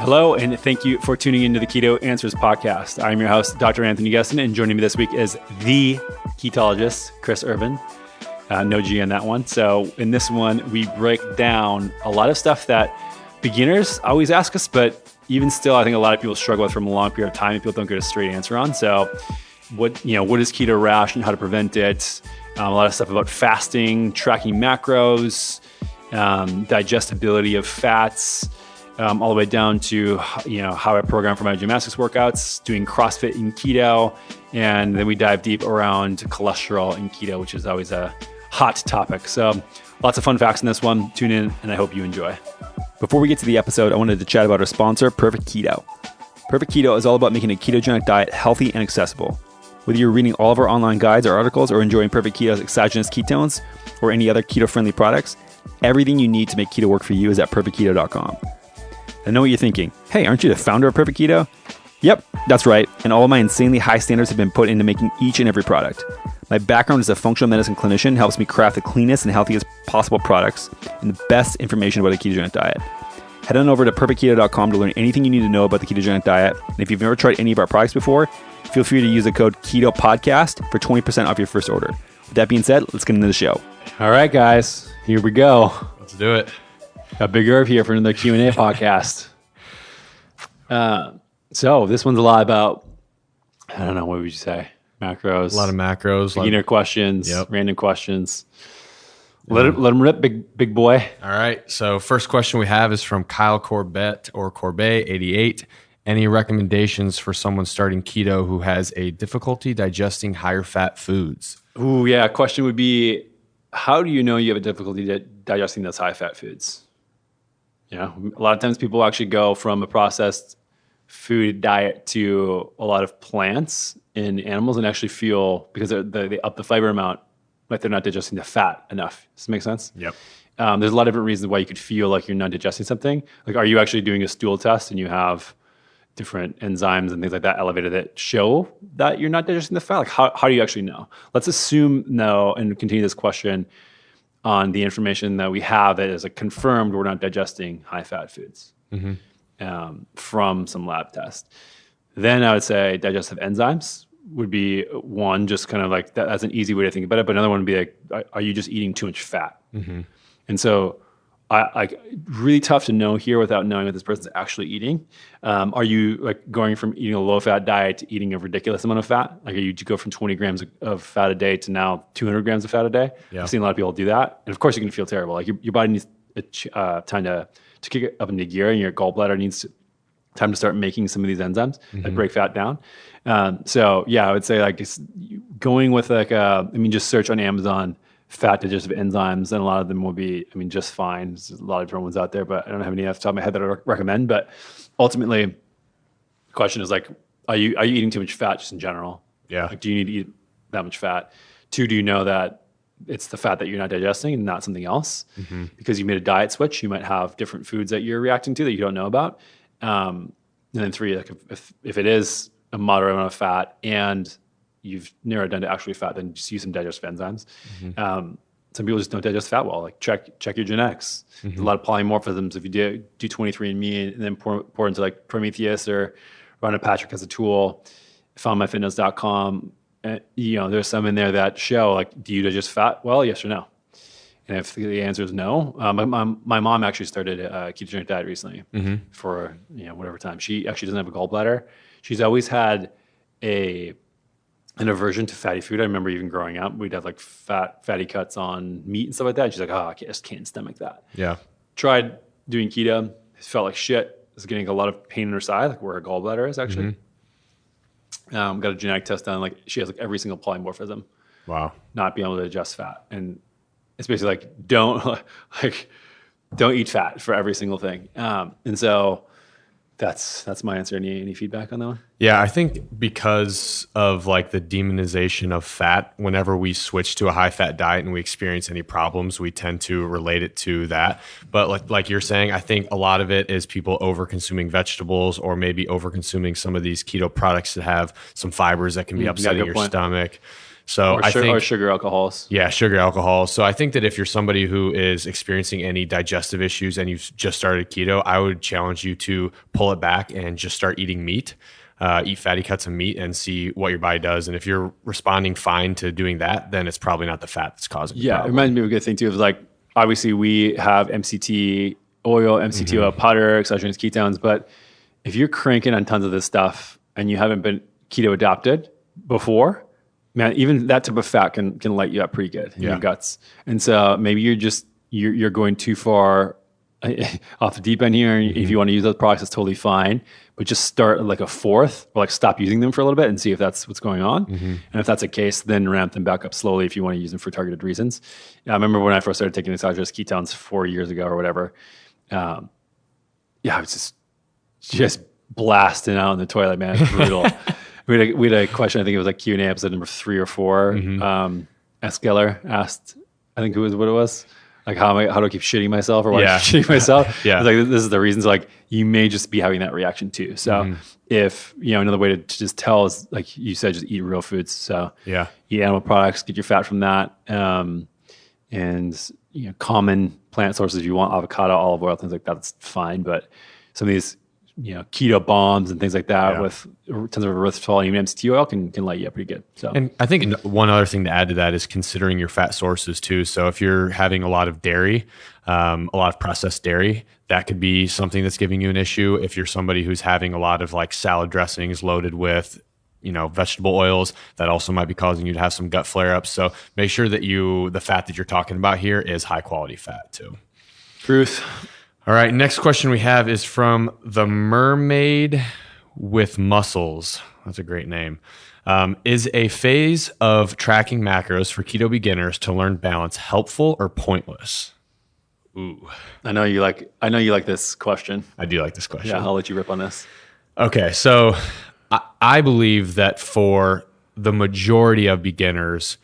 Hello, and thank you for tuning into the Keto Answers podcast. I'm your host, Dr. Anthony Gustin, and joining me this week is the ketologist, Chris Irvin. No G on that one. So in this one, we break down a lot of stuff that beginners always ask us, but even still, I think a lot of people struggle with from a long period of time and people don't get a straight answer on. So what is keto rash and how to prevent it? A lot of stuff about fasting, tracking macros, digestibility of fats, all the way down to how I program for my gymnastics workouts, doing CrossFit in keto, and then we dive deep around cholesterol in keto, which is always a hot topic. So lots of fun facts in this one. Tune in, and I hope you enjoy. Before we get to the episode, I wanted to chat about our sponsor, Perfect Keto. Perfect Keto is all about making a ketogenic diet healthy and accessible. Whether you're reading all of our online guides or articles or enjoying Perfect Keto's exogenous ketones or any other keto-friendly products, everything you need to make keto work for you is at perfectketo.com. I know what you're thinking. Hey, aren't you the founder of Perfect Keto? Yep, that's right. And all of my insanely high standards have been put into making each and every product. My background as a functional medicine clinician helps me craft the cleanest and healthiest possible products and the best information about a ketogenic diet. Head on over to perfectketo.com to learn anything you need to know about the ketogenic diet. And if you've never tried any of our products before, feel free to use the code KETOPODCAST for 20% off your first order. With that being said, let's get into the show. All right, guys, here we go. Let's do it. Got Big Irv here for another Q&A podcast. So this one's a lot about, I don't know, what would you say? Macros. A lot of macros. Beginner questions, random questions. Let them rip, big boy. All right. So first question we have is from Kyle Corbett or Corbet 88. Any recommendations for someone starting keto who has a difficulty digesting higher fat foods? Ooh, yeah. Question would be, how do you know you have a difficulty digesting those high fat foods? A lot of times people actually go from a processed food diet to a lot of plants in animals and actually feel, because they up the fiber amount, like they're not digesting the fat enough. Does that make sense? Yep. There's a lot of different reasons why you could feel like you're not digesting something. Like, are you actually doing a stool test and you have different enzymes and things like that elevated that show that you're not digesting the fat? Like, how do you actually know? Let's assume no and continue this question on the information that we have that is confirmed we're not digesting high fat foods from some lab test. Then I would say digestive enzymes would be one, just kind of like that's an easy way to think about it. But another one would be like, are you just eating too much fat? Mm-hmm. And so I really tough to know here without knowing what this person's actually eating. Are you like going from eating a low fat diet to eating a ridiculous amount of fat? Like, you go from 20 grams of fat a day to now 200 grams of fat a day? Yeah. I've seen a lot of people do that. And of course, you're going to feel terrible. Like, your body needs time to kick it up into gear, and your gallbladder needs time to start making some of these enzymes that break fat down. So yeah, I would say like going with just search on Amazon fat digestive enzymes, and a lot of them will be, just fine. There's a lot of different ones out there, but I don't have any off the top of my head that I recommend. But ultimately, the question is like, are you eating too much fat just in general? Yeah. Like, do you need to eat that much fat? 2, do you know that it's the fat that you're not digesting and not something else? Mm-hmm. Because you made a diet switch, you might have different foods that you're reacting to that you don't know about. And then 3, like if it is a moderate amount of fat and you've narrowed down to actually fat, then just use some digestive enzymes. Mm-hmm. Some people just don't digest fat well. Like, check your genetics. Mm-hmm. There's a lot of polymorphisms. If you do 23andMe and then pour into like Prometheus or Rhonda Patrick as a tool, foundmyfitness.com, there's some in there that show like, do you digest fat well, yes or no? And if the answer is no, my mom actually started a ketogenic diet recently for whatever time. She actually doesn't have a gallbladder. She's always had an aversion to fatty food. I remember even growing up, we'd have like fatty cuts on meat and stuff like that. And she's like, I just can't stomach that. Yeah. Tried doing keto. Felt like shit. Was getting a lot of pain in her side, like where her gallbladder is actually. Got a genetic test done. Like, she has like every single polymorphism. Wow. Not being able to digest fat. And it's basically like, don't eat fat for every single thing. And so that's my answer. Any feedback on that one? Yeah, I think because of like the demonization of fat, whenever we switch to a high fat diet and we experience any problems, we tend to relate it to that. But like you're saying, I think a lot of it is people over consuming vegetables or maybe over consuming some of these keto products that have some fibers that can be upsetting your stomach. So or sugar alcohols. Yeah, sugar alcohol. So I think that if you're somebody who is experiencing any digestive issues and you've just started keto, I would challenge you to pull it back and just start eating meat. Eat fatty cuts of meat and see what your body does. And if you're responding fine to doing that, then it's probably not the fat that's causing the problem. It reminds me of a good thing too. Of like, obviously we have MCT oil, MCT oil powder, exogenous ketones, but if you're cranking on tons of this stuff and you haven't been keto adapted before, man, even that type of fat can light you up pretty good in your guts. And so maybe you're going too far off the deep end here. And if you want to use those products, it's totally fine. But just start like a fourth, or like stop using them for a little bit and see if that's what's going on. And if that's the case, then ramp them back up slowly if you want to use them for targeted reasons. I remember when I first started taking exogenous ketones 4 years ago or whatever. I was just blasting out in the toilet, man. It's brutal. we had a question. I think it was like Q&A episode number 3 or 4. Eskeller asked, I think what it was. Like how do I keep shitting myself or why I'm shitting myself? It's like, this is the reasons. Like you may just be having that reaction too. So if, another way to just tell is like you said, just eat real foods. So eat animal products, get your fat from that. And common plant sources, if you want avocado, olive oil, things like that, that's fine. But some of these, keto bombs and things like that with tons of erythritol, even MCT oil can light you up pretty good. So, and I think one other thing to add to that is considering your fat sources too. So if you're having a lot of dairy, a lot of processed dairy, that could be something that's giving you an issue. If you're somebody who's having a lot of like salad dressings loaded with vegetable oils, that also might be causing you to have some gut flare-ups. So make sure that the fat that you're talking about here is high quality fat too. Truth. All right, next question we have is from the Mermaid with Muscles. That's a great name. Is a phase of tracking macros for keto beginners to learn balance helpful or pointless? Ooh. I know you like this question. I do like this question. Yeah, I'll let you rip on this. Okay, so I believe that for the majority of beginners,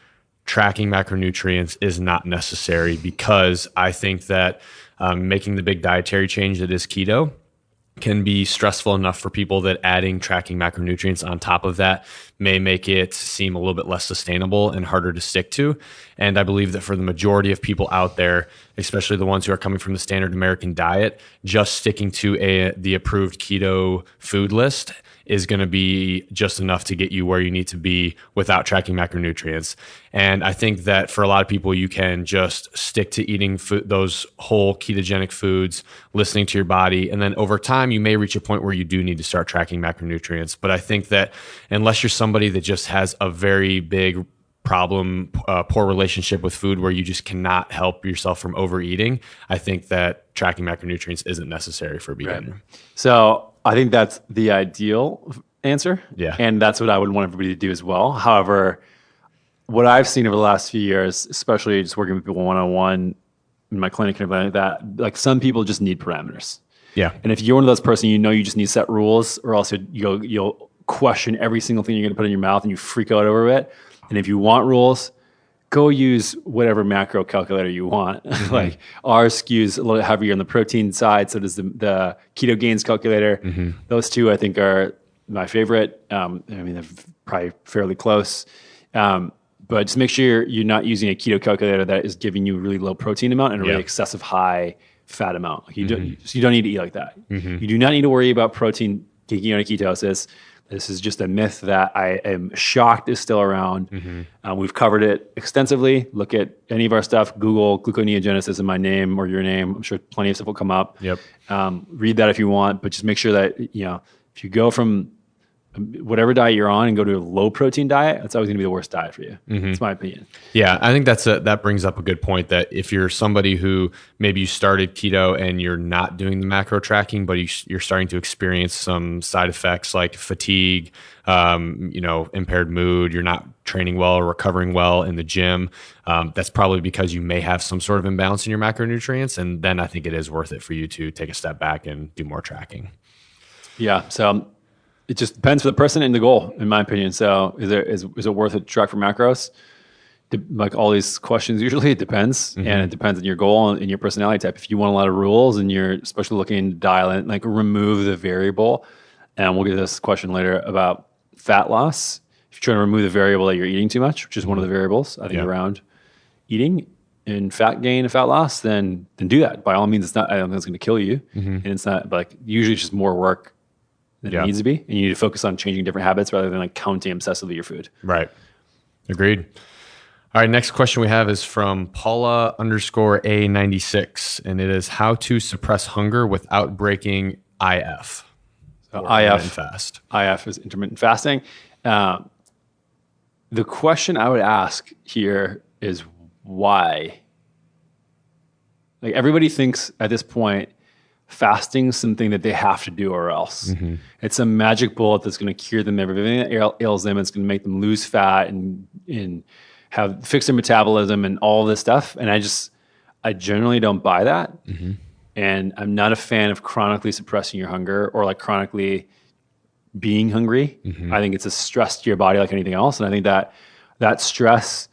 tracking macronutrients is not necessary because I think that making the big dietary change that is keto can be stressful enough for people that adding tracking macronutrients on top of that may make it seem a little bit less sustainable and harder to stick to. And I believe that for the majority of people out there, especially the ones who are coming from the standard American diet, just sticking to the approved keto food list is going to be just enough to get you where you need to be without tracking macronutrients. And I think that for a lot of people, you can just stick to eating those whole ketogenic foods, listening to your body. And then over time, you may reach a point where you do need to start tracking macronutrients. But I think that unless you're somebody that just has a very big problem, poor relationship with food where you just cannot help yourself from overeating, I think that tracking macronutrients isn't necessary for a beginner. Right. So I think that's the ideal answer. Yeah. And that's what I would want everybody to do as well. However, what I've seen over the last few years, especially just working with people one-on-one in my clinic and everything like that, like some people just need parameters. Yeah. And if you're one of those person, you just need set rules, or else you'll question every single thing you're going to put in your mouth and you freak out over it. And if you want rules, go use whatever macro calculator you want. Like ours skews a little heavier on the protein side, so does the Keto Gains calculator. Those two I think are my favorite. They're probably fairly close. But just make sure you're not using a keto calculator that is giving you a really low protein amount and a really excessive high fat amount. Like you don't need to eat like that. You do not need to worry about protein taking you out of ketosis. This is just a myth that I am shocked is still around. We've covered it extensively. Look at any of our stuff. Google gluconeogenesis in my name or your name. I'm sure plenty of stuff will come up. Yep. Read that if you want, but just make sure that, if you go from whatever diet you're on and go to a low protein diet, that's always going to be the worst diet for you. That's my opinion. Yeah, I think that brings up a good point, that if you're somebody who maybe you started keto and you're not doing the macro tracking, but you're starting to experience some side effects like fatigue, impaired mood, you're not training well or recovering well in the gym, that's probably because you may have some sort of imbalance in your macronutrients. And then I think it is worth it for you to take a step back and do more tracking. Yeah. So it just depends for the person and the goal, in my opinion. So is it worth it to track for macros? Like all these questions, usually it depends. And it depends on your goal and your personality type. If you want a lot of rules and you're especially looking to dial in, like remove the variable. And we'll get this question later about fat loss. you're trying to remove the variable that you're eating too much, which is one of the variables, I think, around eating and fat gain and fat loss, then do that. By all means, it's not, I don't think it's going to kill you. And it's not, but like, usually it's just more work than it needs to be. And you need to focus on changing different habits rather than like counting obsessively your food. Right. Agreed. All right. Next question we have is from Paula_A96. And it is how to suppress hunger without breaking IF. So intermittent fast. IF is intermittent fasting. The question I would ask here is why? Like, everybody thinks at this point, fasting is something that they have to do or else. It's a magic bullet that's going to cure them everything that ails them. It's going to make them lose fat and fix their metabolism and all this stuff. And I generally don't buy that. And I'm not a fan of chronically suppressing your hunger or like chronically being hungry. I think it's a stress to your body like anything else. And I think that stress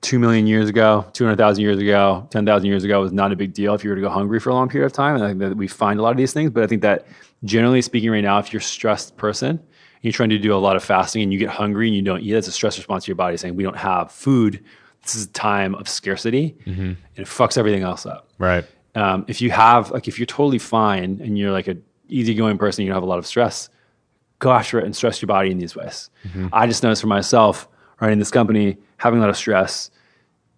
2 million years ago, 200,000 years ago, 10,000 years ago was not a big deal if you were to go hungry for a long period of time. And I think that we find a lot of these things. But I think that generally speaking right now, if you're a stressed person, and you're trying to do a lot of fasting and you get hungry and you don't eat, it's a stress response to your body saying, we don't have food. This is a time of scarcity. And it fucks everything else up. Right. If you're totally fine and you're like an easygoing person, you don't have a lot of stress, go after it and stress your body in these ways. I just noticed for myself, running this company, having a lot of stress,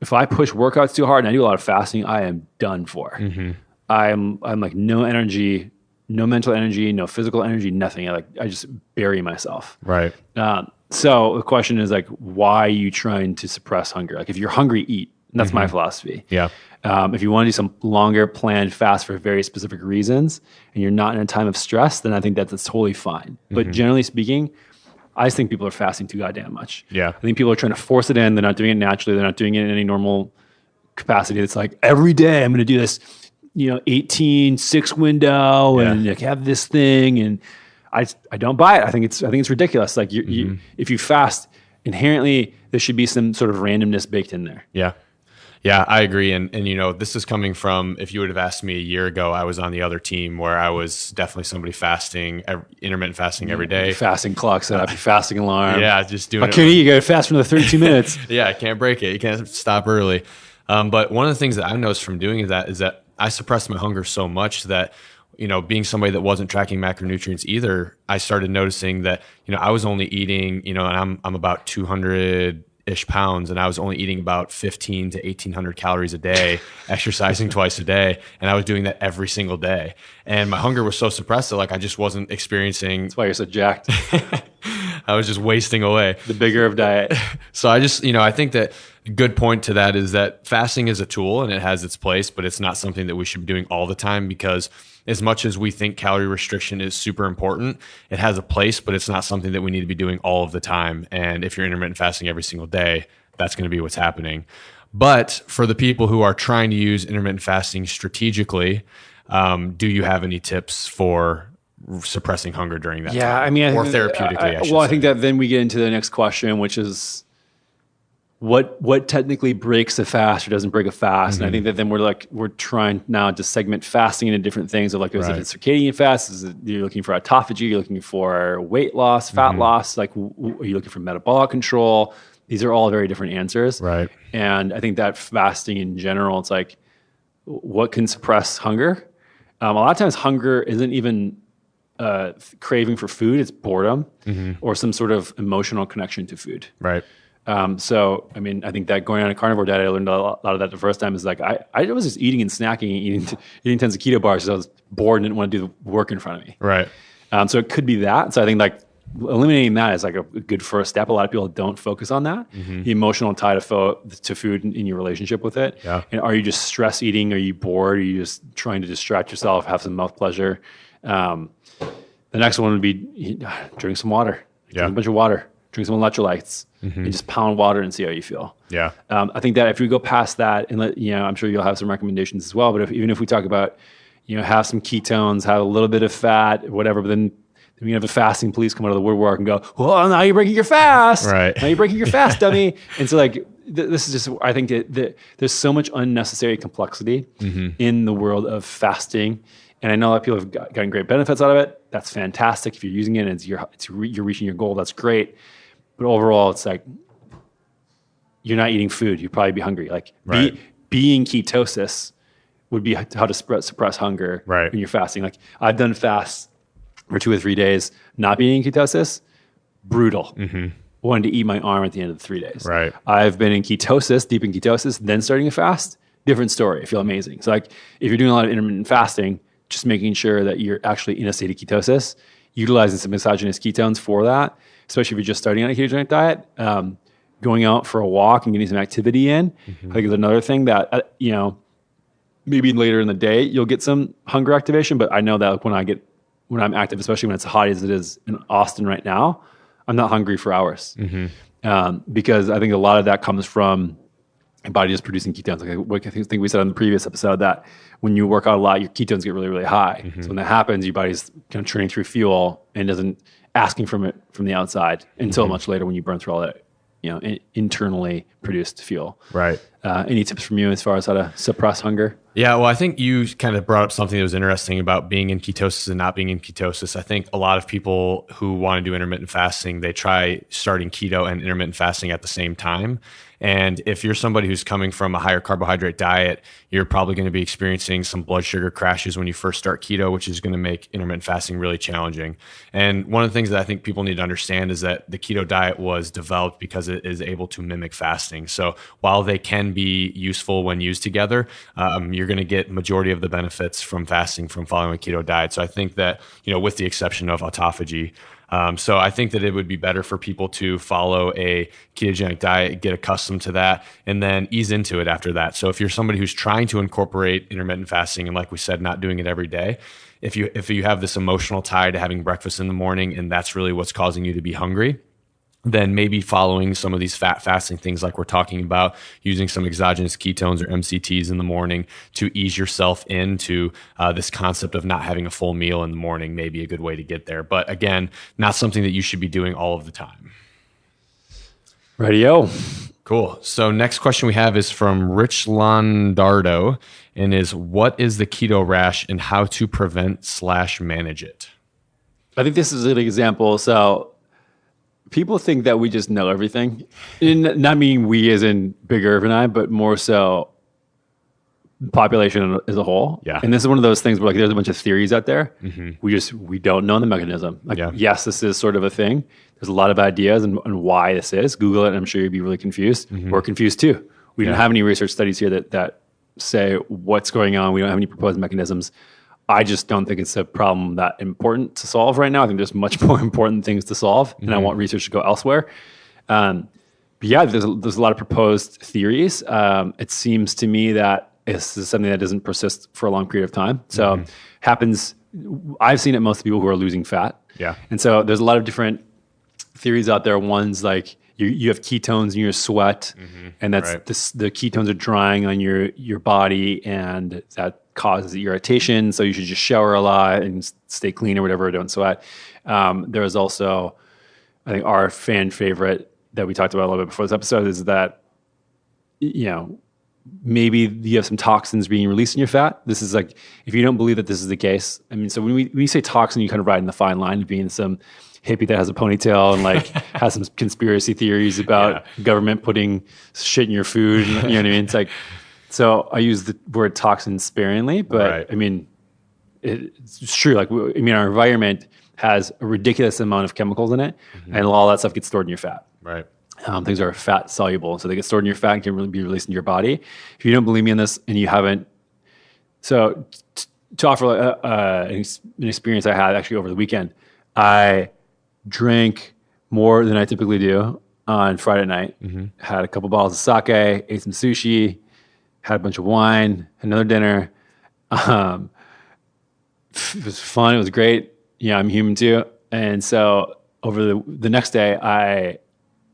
if I push workouts too hard and I do a lot of fasting, I am done for. I'm like no energy, no mental energy, no physical energy, nothing. I just bury myself. Right. So the question is like, why are you trying to suppress hunger? Like, if you're hungry, eat. And that's my philosophy. Yeah. If you want to do some longer planned fast for very specific reasons and you're not in a time of stress, then I think that's totally fine. But generally speaking, I just think people are fasting too goddamn much. Yeah. I think people are trying to force it in. They're not doing it naturally. They're not doing it in any normal capacity. It's like, every day I'm going to do this, 18-6 window and like have this thing. And I don't buy it. I think it's ridiculous. Like if you fast, inherently there should be some sort of randomness baked in there. Yeah. Yeah, I agree. And this is coming from, if you would have asked me a year ago, I was on the other team where I was definitely somebody fasting, intermittent fasting every day. Fasting clock set up, your fasting alarm. Yeah, just doing it. Okay, you got to fast for another 32 minutes. Yeah, I can't break it. You can't stop early. But one of the things that I've noticed from doing that is that I suppressed my hunger so much that, being somebody that wasn't tracking macronutrients either, I started noticing that, I was only eating, and I'm about 200-ish pounds, and I was only eating about 15 to 1,800 calories a day, exercising twice a day. And I was doing that every single day. And my hunger was so suppressed that like I just wasn't experiencing. That's why you're so jacked. I was just wasting away. The bigger of diet. So I just, I think that a good point to that is that fasting is a tool and it has its place, but it's not something that we should be doing all the time, because as much as we think calorie restriction is super important, it has a place, but it's not something that we need to be doing all of the time. And if you're intermittent fasting every single day, that's going to be what's happening. But for the people who are trying to use intermittent fasting strategically, do you have any tips for suppressing hunger during that time? Or therapeutically, I think that then we get into the next question, which is what technically breaks a fast or doesn't break a fast. And I think that then we're trying now to segment fasting into different things. Of like, is it a circadian fast? Is it, you're looking for autophagy? You're looking for weight loss, fat loss? Like, are you looking for metabolic control? These are all very different answers. Right. And I think that fasting in general, it's like, what can suppress hunger? A lot of times hunger isn't even craving for food. It's boredom or some sort of emotional connection to food. Right. So, I think that going on a carnivore diet, I learned a lot of that the first time. Is like, I was just eating and snacking and eating tons of keto bars because I was bored and didn't want to do the work in front of me. Right. So it could be that. So I think like eliminating that is like a good first step. A lot of people don't focus on that. The emotional tie to food in your relationship with it. Yeah. And are you just stress eating? Are you bored? Are you just trying to distract yourself, have some mouth pleasure? The next one would be drink some water. Drink a bunch of water. Drink some electrolytes and just pound water and see how you feel. Yeah. I think that if we go past that and I'm sure you'll have some recommendations as well, but even if we talk about, have some ketones, have a little bit of fat, whatever, but then we have a fasting police come out of the woodwork and go, well, now you're breaking your fast. Right. Now you're breaking your fast, dummy. And so like, this is just, I think that there's so much unnecessary complexity in the world of fasting. And I know that people have gotten great benefits out of it. That's fantastic. If you're using it and you're reaching your goal, that's great. But overall, it's like you're not eating food. You'd probably be hungry. Like being ketosis would be how to suppress hunger when you're fasting. Like I've done fasts for 2 or 3 days, not being in ketosis, brutal. Wanted to eat my arm at the end of the 3 days. Right. I've been in ketosis, deep in ketosis, then starting a fast, different story. I feel amazing. So like if you're doing a lot of intermittent fasting, just making sure that you're actually in a state of ketosis, utilizing some exogenous ketones for that, especially if you're just starting on a ketogenic diet, going out for a walk and getting some activity in. I think is another thing that, maybe later in the day, you'll get some hunger activation. But I know that when I'm active, especially when it's hot as it is in Austin right now, I'm not hungry for hours. Because I think a lot of that comes from your body just producing ketones. Like I think we said on the previous episode that when you work out a lot, your ketones get really, really high. So when that happens, your body's kind of churning through fuel and doesn't asking from it from the outside until much later when you burn through all that, internally produced fuel. Right. Any tips from you as far as how to suppress hunger? Yeah, well, I think you kind of brought up something that was interesting about being in ketosis and not being in ketosis. I think a lot of people who want to do intermittent fasting, they try starting keto and intermittent fasting at the same time. And if you're somebody who's coming from a higher carbohydrate diet, you're probably going to be experiencing some blood sugar crashes when you first start keto, which is going to make intermittent fasting really challenging. And one of the things that I think people need to understand is that the keto diet was developed because it is able to mimic fasting. So while they can be useful when used together, you're going to get majority of the benefits from fasting from following a keto diet. So I think that, with the exception of autophagy, so I think that it would be better for people to follow a ketogenic diet, get accustomed to that, and then ease into it after that. So if you're somebody who's trying to incorporate intermittent fasting, and like we said, not doing it every day, if you have this emotional tie to having breakfast in the morning and that's really what's causing you to be hungry, then maybe following some of these fat fasting things like we're talking about, using some exogenous ketones or MCTs in the morning to ease yourself into this concept of not having a full meal in the morning may be a good way to get there. But again, not something that you should be doing all of the time. Radio. Cool. So next question we have is from Rich Londardo and is, what is the keto rash and how to prevent/manage it? I think this is an example. So people think that we just know everything. Not meaning we as in Big Irv and I, but more so population as a whole. Yeah. And this is one of those things where there's a bunch of theories out there. We don't know the mechanism. Yes, this is sort of a thing. There's a lot of ideas and why this is. Google it and I'm sure you'd be really confused. We're confused too. We don't have any research studies here that say what's going on. We don't have any proposed mechanisms. I just don't think it's a problem that important to solve right now. I think there's much more important things to solve, and I want research to go elsewhere. But yeah, there's a lot of proposed theories. It seems to me that this is something that doesn't persist for a long period of time. So happens. I've seen it most people who are losing fat. Yeah, and so there's a lot of different theories out there. One's like you have ketones in your sweat, and that's the ketones are drying on your body, and that causes irritation, so you should just shower a lot and stay clean or whatever, don't sweat. There is also, I think, our fan favorite that we talked about a little bit before this episode is that, maybe you have some toxins being released in your fat. This is like, if you don't believe that this is the case, I mean, so when we say toxin, you kind of ride in the fine line of being some hippie that has a ponytail and has some conspiracy theories about government putting shit in your food. You know what I mean? It's like, so I use the word toxin sparingly, but I mean, it's true. Like, our environment has a ridiculous amount of chemicals in it, and all that stuff gets stored in your fat. Right. Things are fat soluble, so they get stored in your fat and can really be released in your body. If you don't believe me on this, and you haven't, so to offer an experience I had actually over the weekend, I drank more than I typically do on Friday night. Had a couple bottles of sake, ate some sushi, had a bunch of wine, another dinner. It was fun. It was great. Yeah, I'm human too. And so over the next day, I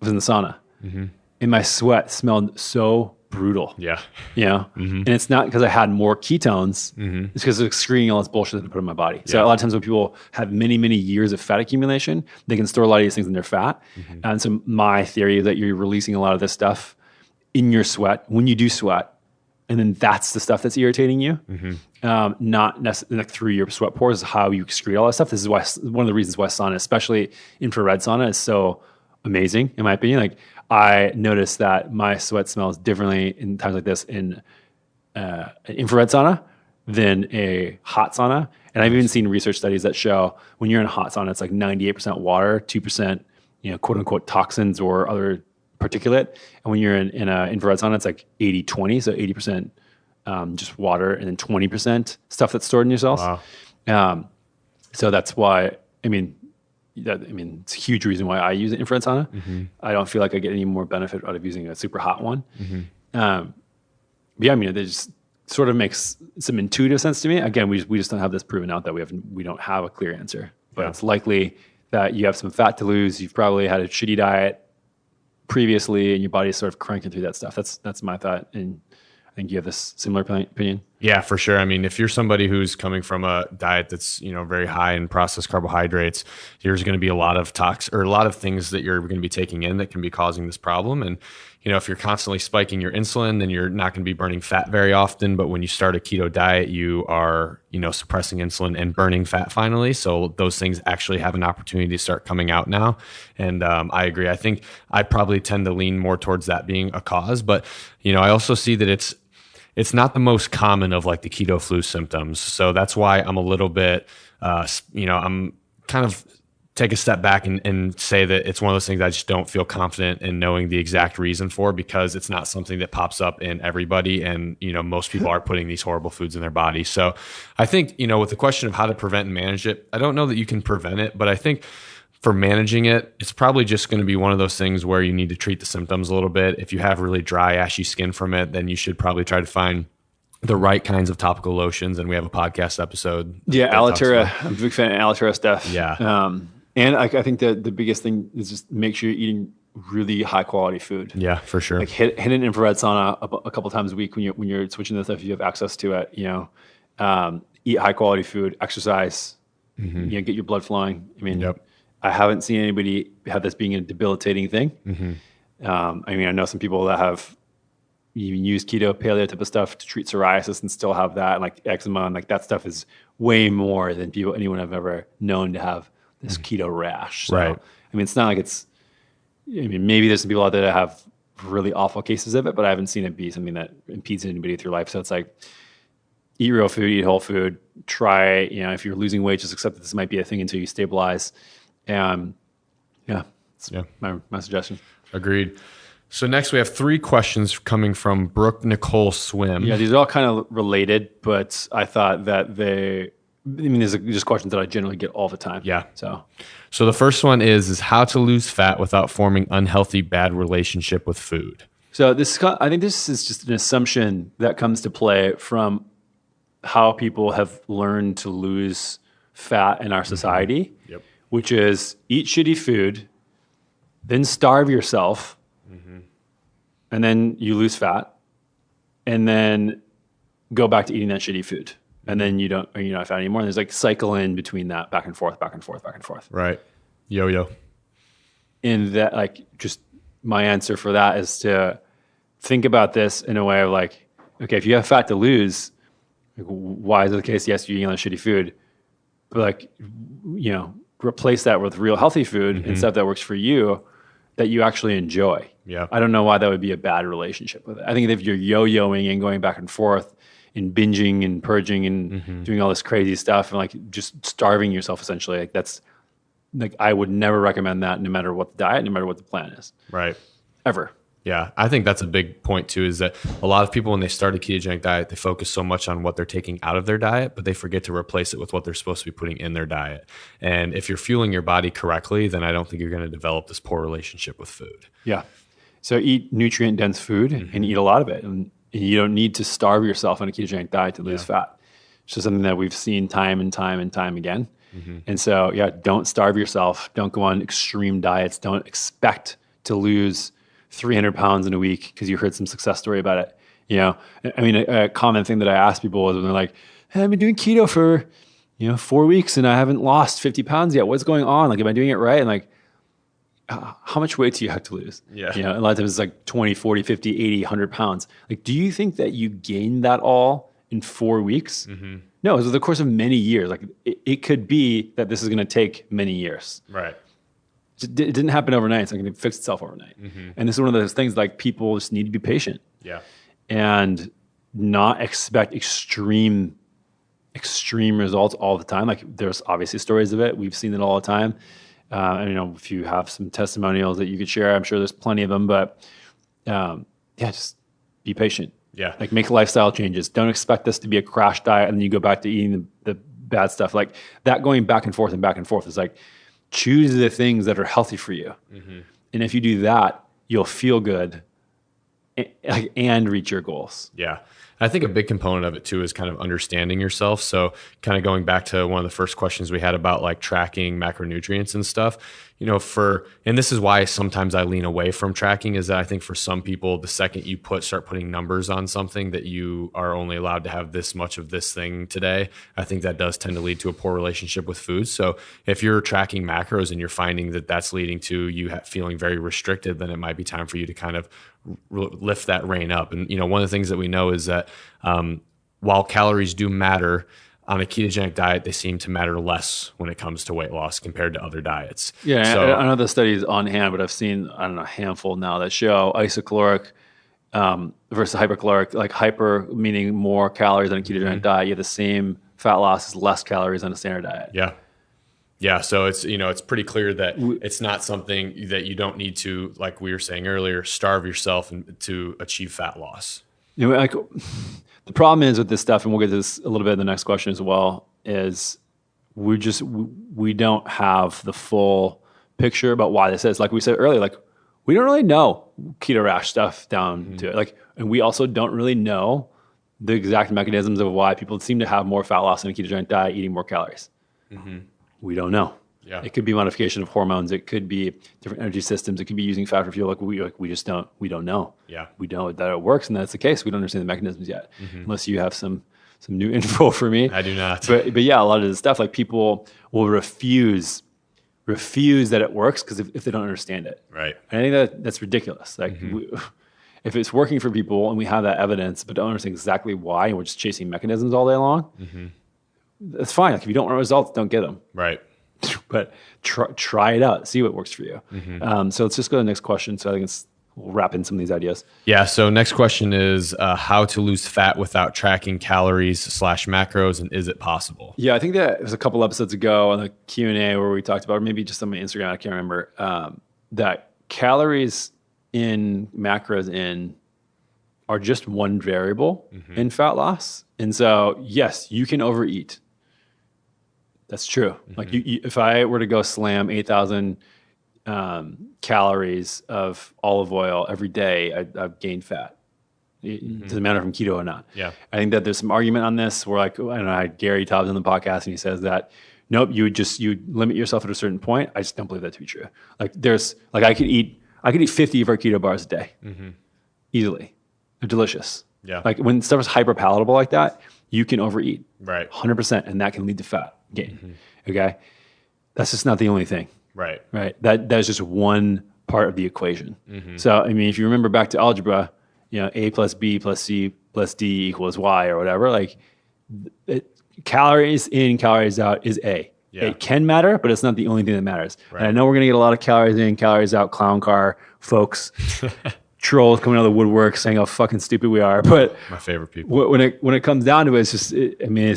was in the sauna, and my sweat smelled so brutal. Yeah. And it's not because I had more ketones. It's because of excreting all this bullshit that I put in my body. So a lot of times when people have many, many years of fat accumulation, they can store a lot of these things in their fat. And so my theory is that you're releasing a lot of this stuff in your sweat when you do sweat. And then that's the stuff that's irritating you, not necessarily through your sweat pores, is how you excrete all that stuff. This is why one of the reasons why sauna, especially infrared sauna, is so amazing in my opinion. Like I noticed that my sweat smells differently in times like this in an infrared sauna than a hot sauna. And I've even seen research studies that show when you're in a hot sauna, it's like 98% water, 2%, quote unquote toxins or other particulate. And when you're in an infrared sauna, it's like 80-20. So 80% just water and then 20% stuff that's stored in your cells. Wow. So that's why, it's a huge reason why I use an infrared sauna. I don't feel like I get any more benefit out of using a super hot one. But yeah, it just sort of makes some intuitive sense to me. Again, we just don't have this proven out that we don't have a clear answer. But it's likely that you have some fat to lose. You've probably had a shitty diet previously, and your body's sort of cranking through that stuff. That's my thought. And I think you have this similar opinion. Yeah, for sure. I mean, if you're somebody who's coming from a diet that's, very high in processed carbohydrates, there's going to be a lot of a lot of things that you're going to be taking in that can be causing this problem. And, if you're constantly spiking your insulin, then you're not going to be burning fat very often. But when you start a keto diet, you are, suppressing insulin and burning fat finally. So those things actually have an opportunity to start coming out now. And I agree. I think I probably tend to lean more towards that being a cause. But, I also see that it's not the most common of like the keto flu symptoms. So that's why I'm a little bit, I'm kind of take a step back and say that it's one of those things I just don't feel confident in knowing the exact reason for, because it's not something that pops up in everybody. And, most people are putting these horrible foods in their body. So I think, with the question of how to prevent and manage it, I don't know that you can prevent it, but I think for managing it, it's probably just going to be one of those things where you need to treat the symptoms a little bit. If you have really dry, ashy skin from it, then you should probably try to find the right kinds of topical lotions. And we have a podcast episode. Yeah, Alitura. I'm a big fan of Alitura stuff. Yeah. And I think that the biggest thing is just make sure you're eating really high quality food. Yeah, for sure. Like hit an infrared sauna a couple times a week when you're switching to stuff, if you have access to it. Eat high quality food, exercise. Get your blood flowing. I haven't seen anybody have this being a debilitating thing. I know some people that have even used keto, paleo type of stuff to treat psoriasis and still have that, and like eczema, and like that stuff is way more than anyone I've ever known to have this keto rash. So, right. It's not like maybe there's some people out there that have really awful cases of it, but I haven't seen it be something that impedes anybody with your life. So it's like, eat real food, eat whole food, try, if you're losing weight, just accept that this might be a thing until you stabilize. And that's my suggestion. Agreed. So next we have 3 questions coming from Brooke Nicole Swim. Yeah, these are all kind of related, but I thought that these are just questions that I generally get all the time. Yeah. So the first one is how to lose fat without forming unhealthy, bad relationship with food. So I think this is just an assumption that comes to play from how people have learned to lose fat in our society, which is eat shitty food, then starve yourself, and then you lose fat, and then go back to eating that shitty food. And then you're not fat anymore. And there's like cycle in between that back and forth. Right. Yo-yo. And that, like, just my answer for that is to think about this in a way of like, okay, if you have fat to lose, like, why is it the case? Yes, you're eating all that shitty food, but like, replace that with real healthy food and stuff that works for you that you actually enjoy. Yeah. I don't know why that would be a bad relationship with it. I think if you're yo-yoing and going back and forth and binging and purging and doing all this crazy stuff and like just starving yourself essentially, like that's like, I would never recommend that, no matter what the diet, no matter what the plan is. Right. Ever. Yeah. I think that's a big point too, is that a lot of people, when they start a ketogenic diet, they focus so much on what they're taking out of their diet, but they forget to replace it with what they're supposed to be putting in their diet. And if you're fueling your body correctly, then I don't think you're going to develop this poor relationship with food. Yeah. So eat nutrient dense food and eat a lot of it. And you don't need to starve yourself on a ketogenic diet to lose fat. It's just something that we've seen time and time and time again. And so, don't starve yourself. Don't go on extreme diets. Don't expect to lose 300 pounds in a week because you heard some success story about it. A common thing that I ask people was when they're like, hey, I've been doing keto for, 4 weeks and I haven't lost 50 pounds yet. What's going on? Like, am I doing it right? And like, how much weight do you have to lose? Yeah. A lot of times it's like 20, 40, 50, 80, 100 pounds. Like, do you think that you gained that all in 4 weeks? No, it was over the course of many years. Like, it could be that this is going to take many years. Right. It didn't happen overnight. It's not going to fix itself overnight. And this is one of those things like people just need to be patient. Yeah. And not expect extreme results all the time. Like there's obviously stories of it. We've seen it all the time. And if you have some testimonials that you could share, I'm sure there's plenty of them, but just be patient. Yeah. Like make lifestyle changes. Don't expect this to be a crash diet and then you go back to eating the bad stuff. Like that going back and forth is like, choose the things that are healthy for you. And if you do that, you'll feel good and reach your goals. Yeah. I think a big component of it too is kind of understanding yourself. So kind of going back to one of the first questions we had about like tracking macronutrients and stuff, and this is why sometimes I lean away from tracking, is that I think for some people, the second you start putting numbers on something that you are only allowed to have this much of this thing today, I think that does tend to lead to a poor relationship with food. So if you're tracking macros and you're finding that that's leading to you feeling very restricted, then it might be time for you to kind of lift that rein up. And, one of the things that we know is that while calories do matter, on a ketogenic diet, they seem to matter less when it comes to weight loss compared to other diets. Yeah, so, I know the studies on hand, but I've seen, a handful now that show isocaloric versus hypercaloric, like hyper meaning more calories on a ketogenic diet. You have the same fat loss as less calories on a standard diet. Yeah. Yeah, so it's pretty clear that it's not something that you don't need to, like we were saying earlier, starve yourself to achieve fat loss. The problem is with this stuff, and we'll get to this a little bit in the next question as well, is we don't have the full picture about why this is. Like we said earlier, like we don't really know Keto Rash stuff down to it. And we also don't really know the exact mechanisms of why people seem to have more fat loss in a ketogenic diet eating more calories. We don't know. Yeah. It could be modification of hormones. It could be different energy systems. It could be using fat for fuel. We just don't. We don't know. Yeah. We know that it works, and that's the case. We don't understand the mechanisms yet, unless you have some new info for me. I do not. But yeah, a lot of the stuff, like people will refuse that it works because if they don't understand it. Right. And I think that's ridiculous. Like if it's working for people and we have that evidence, but don't understand exactly why, and we're just chasing mechanisms all day long, that's fine. Like if you don't want results, don't get them. Right. But try it out, see what works for you. So let's just go to the next question. So I think we'll wrap in some of these ideas. Yeah. So next question is how to lose fat without tracking calories / macros, and is it possible? Yeah, I think that it was a couple episodes ago on the Q&A where we talked about, or maybe just on my Instagram, I can't remember, that calories in, macros in are just one variable in fat loss. And so, yes, you can overeat. That's true. Like if I were to go slam 8,000 calories of olive oil every day, I've gained fat. It doesn't matter if I'm keto or not. Yeah. I think that there's some argument on this where, like, I don't know, I had Gary Taubes on the podcast and he says that, nope, you limit yourself at a certain point. I just don't believe that to be true. Like I could eat 50 of our keto bars a day easily. They're delicious. Yeah. Like when stuff is hyper palatable like that, you can overeat. Right. 100%, and that can lead to fat gain. Okay. That's just not the only thing. Right. Right. That is just one part of the equation. So, I mean, if you remember back to algebra, A plus B plus C plus D equals Y or whatever, like calories in, calories out is A. Yeah. It can matter, but it's not the only thing that matters. Right. And I know we're going to get a lot of calories in, calories out, clown car folks, trolls coming out of the woodwork saying how fucking stupid we are. But my favorite people. When it comes down to it, it's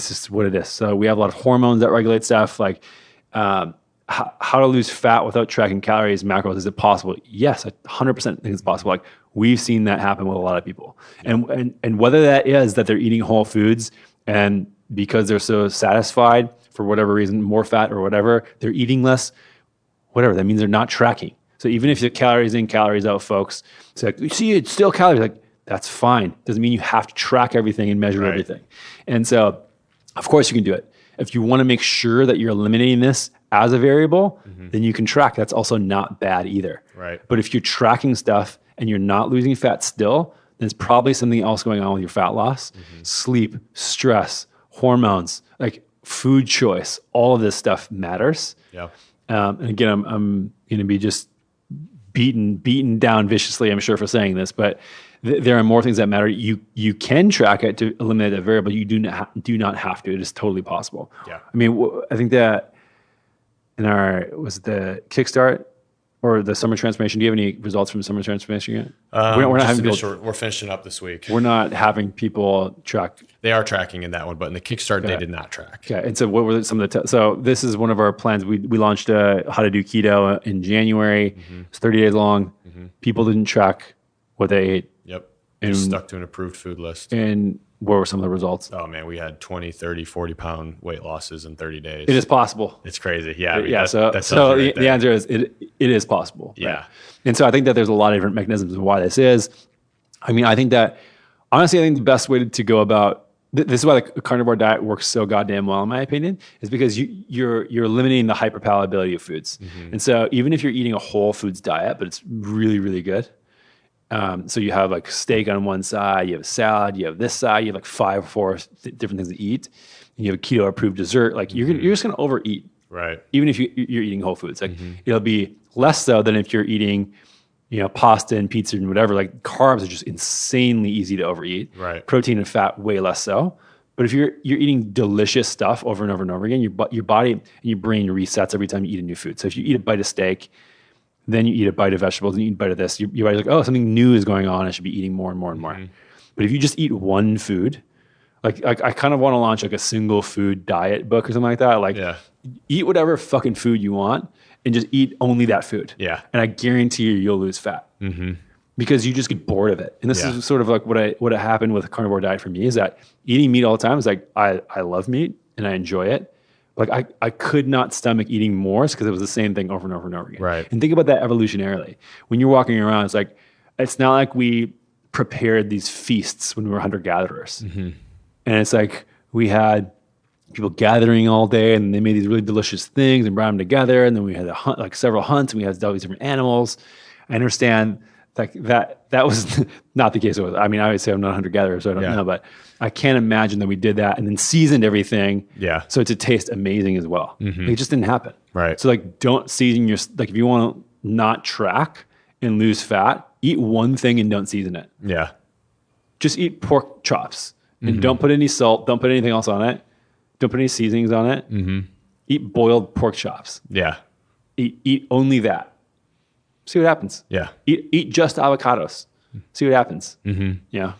just what it is. So we have a lot of hormones that regulate stuff. Like how to lose fat without tracking calories, macros. Is it possible? Yes, I 100% think it's possible. Like we've seen that happen with a lot of people. And whether that is that they're eating whole foods and because they're so satisfied for whatever reason, more fat or whatever, they're eating less, whatever. That means they're not tracking. So even if you're calories in, calories out, folks, it's like, you see, it's still calories. Like, that's fine. Doesn't mean you have to track everything and measure everything. And so, of course, you can do it. If you want to make sure that you're eliminating this as a variable, then you can track. That's also not bad either. Right. But if you're tracking stuff and you're not losing fat still, then it's probably something else going on with your fat loss. Sleep, stress, hormones, like food choice, all of this stuff matters. Yeah. And again, I'm going to be just beaten down viciously, I'm sure, for saying this, but there are more things that matter. You can track it to eliminate that variable. You do not have to. It is totally possible. Yeah. I mean, I think that in the Kickstart or the summer transformation. Do you have any results from summer transformation yet? We're not having we're finishing up this week. We're not having people track. They are tracking in that one, but in the Kickstart, they did not track. Okay. And so what were some of the, so this is one of our plans. We launched How to Do Keto in January. It's 30 days long. People didn't track what they ate. Yep. And stuck to an approved food list. And what were some of the results? Oh man, we had 20, 30, 40 pound weight losses in 30 days. It is possible. It's crazy. Yeah. I mean, yeah. So the answer is it is possible. Yeah. Right? And so I think that there's a lot of different mechanisms of why this is. I mean, I think that honestly, I think the best way to go about this is why the carnivore diet works so goddamn well, in my opinion, is because you're eliminating the hyperpalatability of foods. And so even if you're eating a whole foods diet, but it's really, really good. So you have like steak on one side, you have a salad, you have this side, you have like 5 or 4 different things to eat, and you have a keto approved dessert. Like you're just gonna overeat, right? Even if you're eating whole foods, like it'll be less so than if you're eating, pasta and pizza and whatever. Like carbs are just insanely easy to overeat. Right. Protein and fat way less so. But if you're eating delicious stuff over and over and over again, your body and your brain resets every time you eat a new food. So if you eat a bite of steak, then you eat a bite of vegetables, and you eat a bite of this, your body's like, oh, something new is going on. I should be eating more and more and more. But if you just eat one food, like I kind of want to launch like a single food diet book or something like that. Like eat whatever fucking food you want and just eat only that food. Yeah. And I guarantee you'll lose fat because you just get bored of it. And this is sort of like what happened with a carnivore diet for me is that eating meat all the time is like, I love meat and I enjoy it. Like I could not stomach eating more because it was the same thing over and over and over again. Right. And think about that evolutionarily. When you're walking around, it's not like we prepared these feasts when we were hunter-gatherers. And it's like we had people gathering all day and they made these really delicious things and brought them together. And then we had like several hunts and we had all these different animals. I understand like that was not the case. I mean, I would say I'm not a hunter-gatherer, so I don't know, but I can't imagine that we did that and then seasoned everything so to taste amazing as well. It just didn't happen. Right. So like don't season if you want to not track and lose fat, eat one thing and don't season it. Yeah. Just eat pork chops and don't put any salt, don't put anything else on it. Don't put any seasonings on it. Eat boiled pork chops. Yeah. Eat only that. See what happens. Yeah. Eat just avocados. See what happens. Yeah.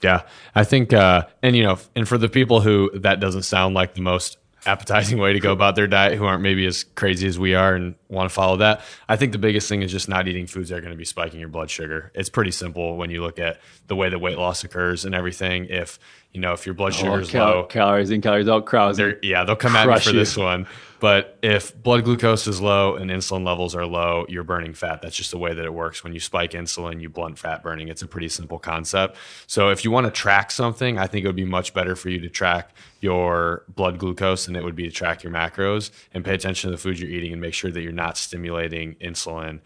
Yeah. I think, and for the people who that doesn't sound like the most appetizing way to go about their diet, who aren't maybe as crazy as we are and want to follow that, I think the biggest thing is just not eating foods that are going to be spiking your blood sugar. It's pretty simple when you look at the way that weight loss occurs and everything. If your blood sugar is low, calories in, calories out, crowds. They'll come at me for this one. But if blood glucose is low and insulin levels are low, you're burning fat. That's just the way that it works. When you spike insulin, you blunt fat burning. It's a pretty simple concept. So if you want to track something, I think it would be much better for you to track your blood glucose than it would be to track your macros, and pay attention to the foods you're eating and make sure that you're not stimulating insulin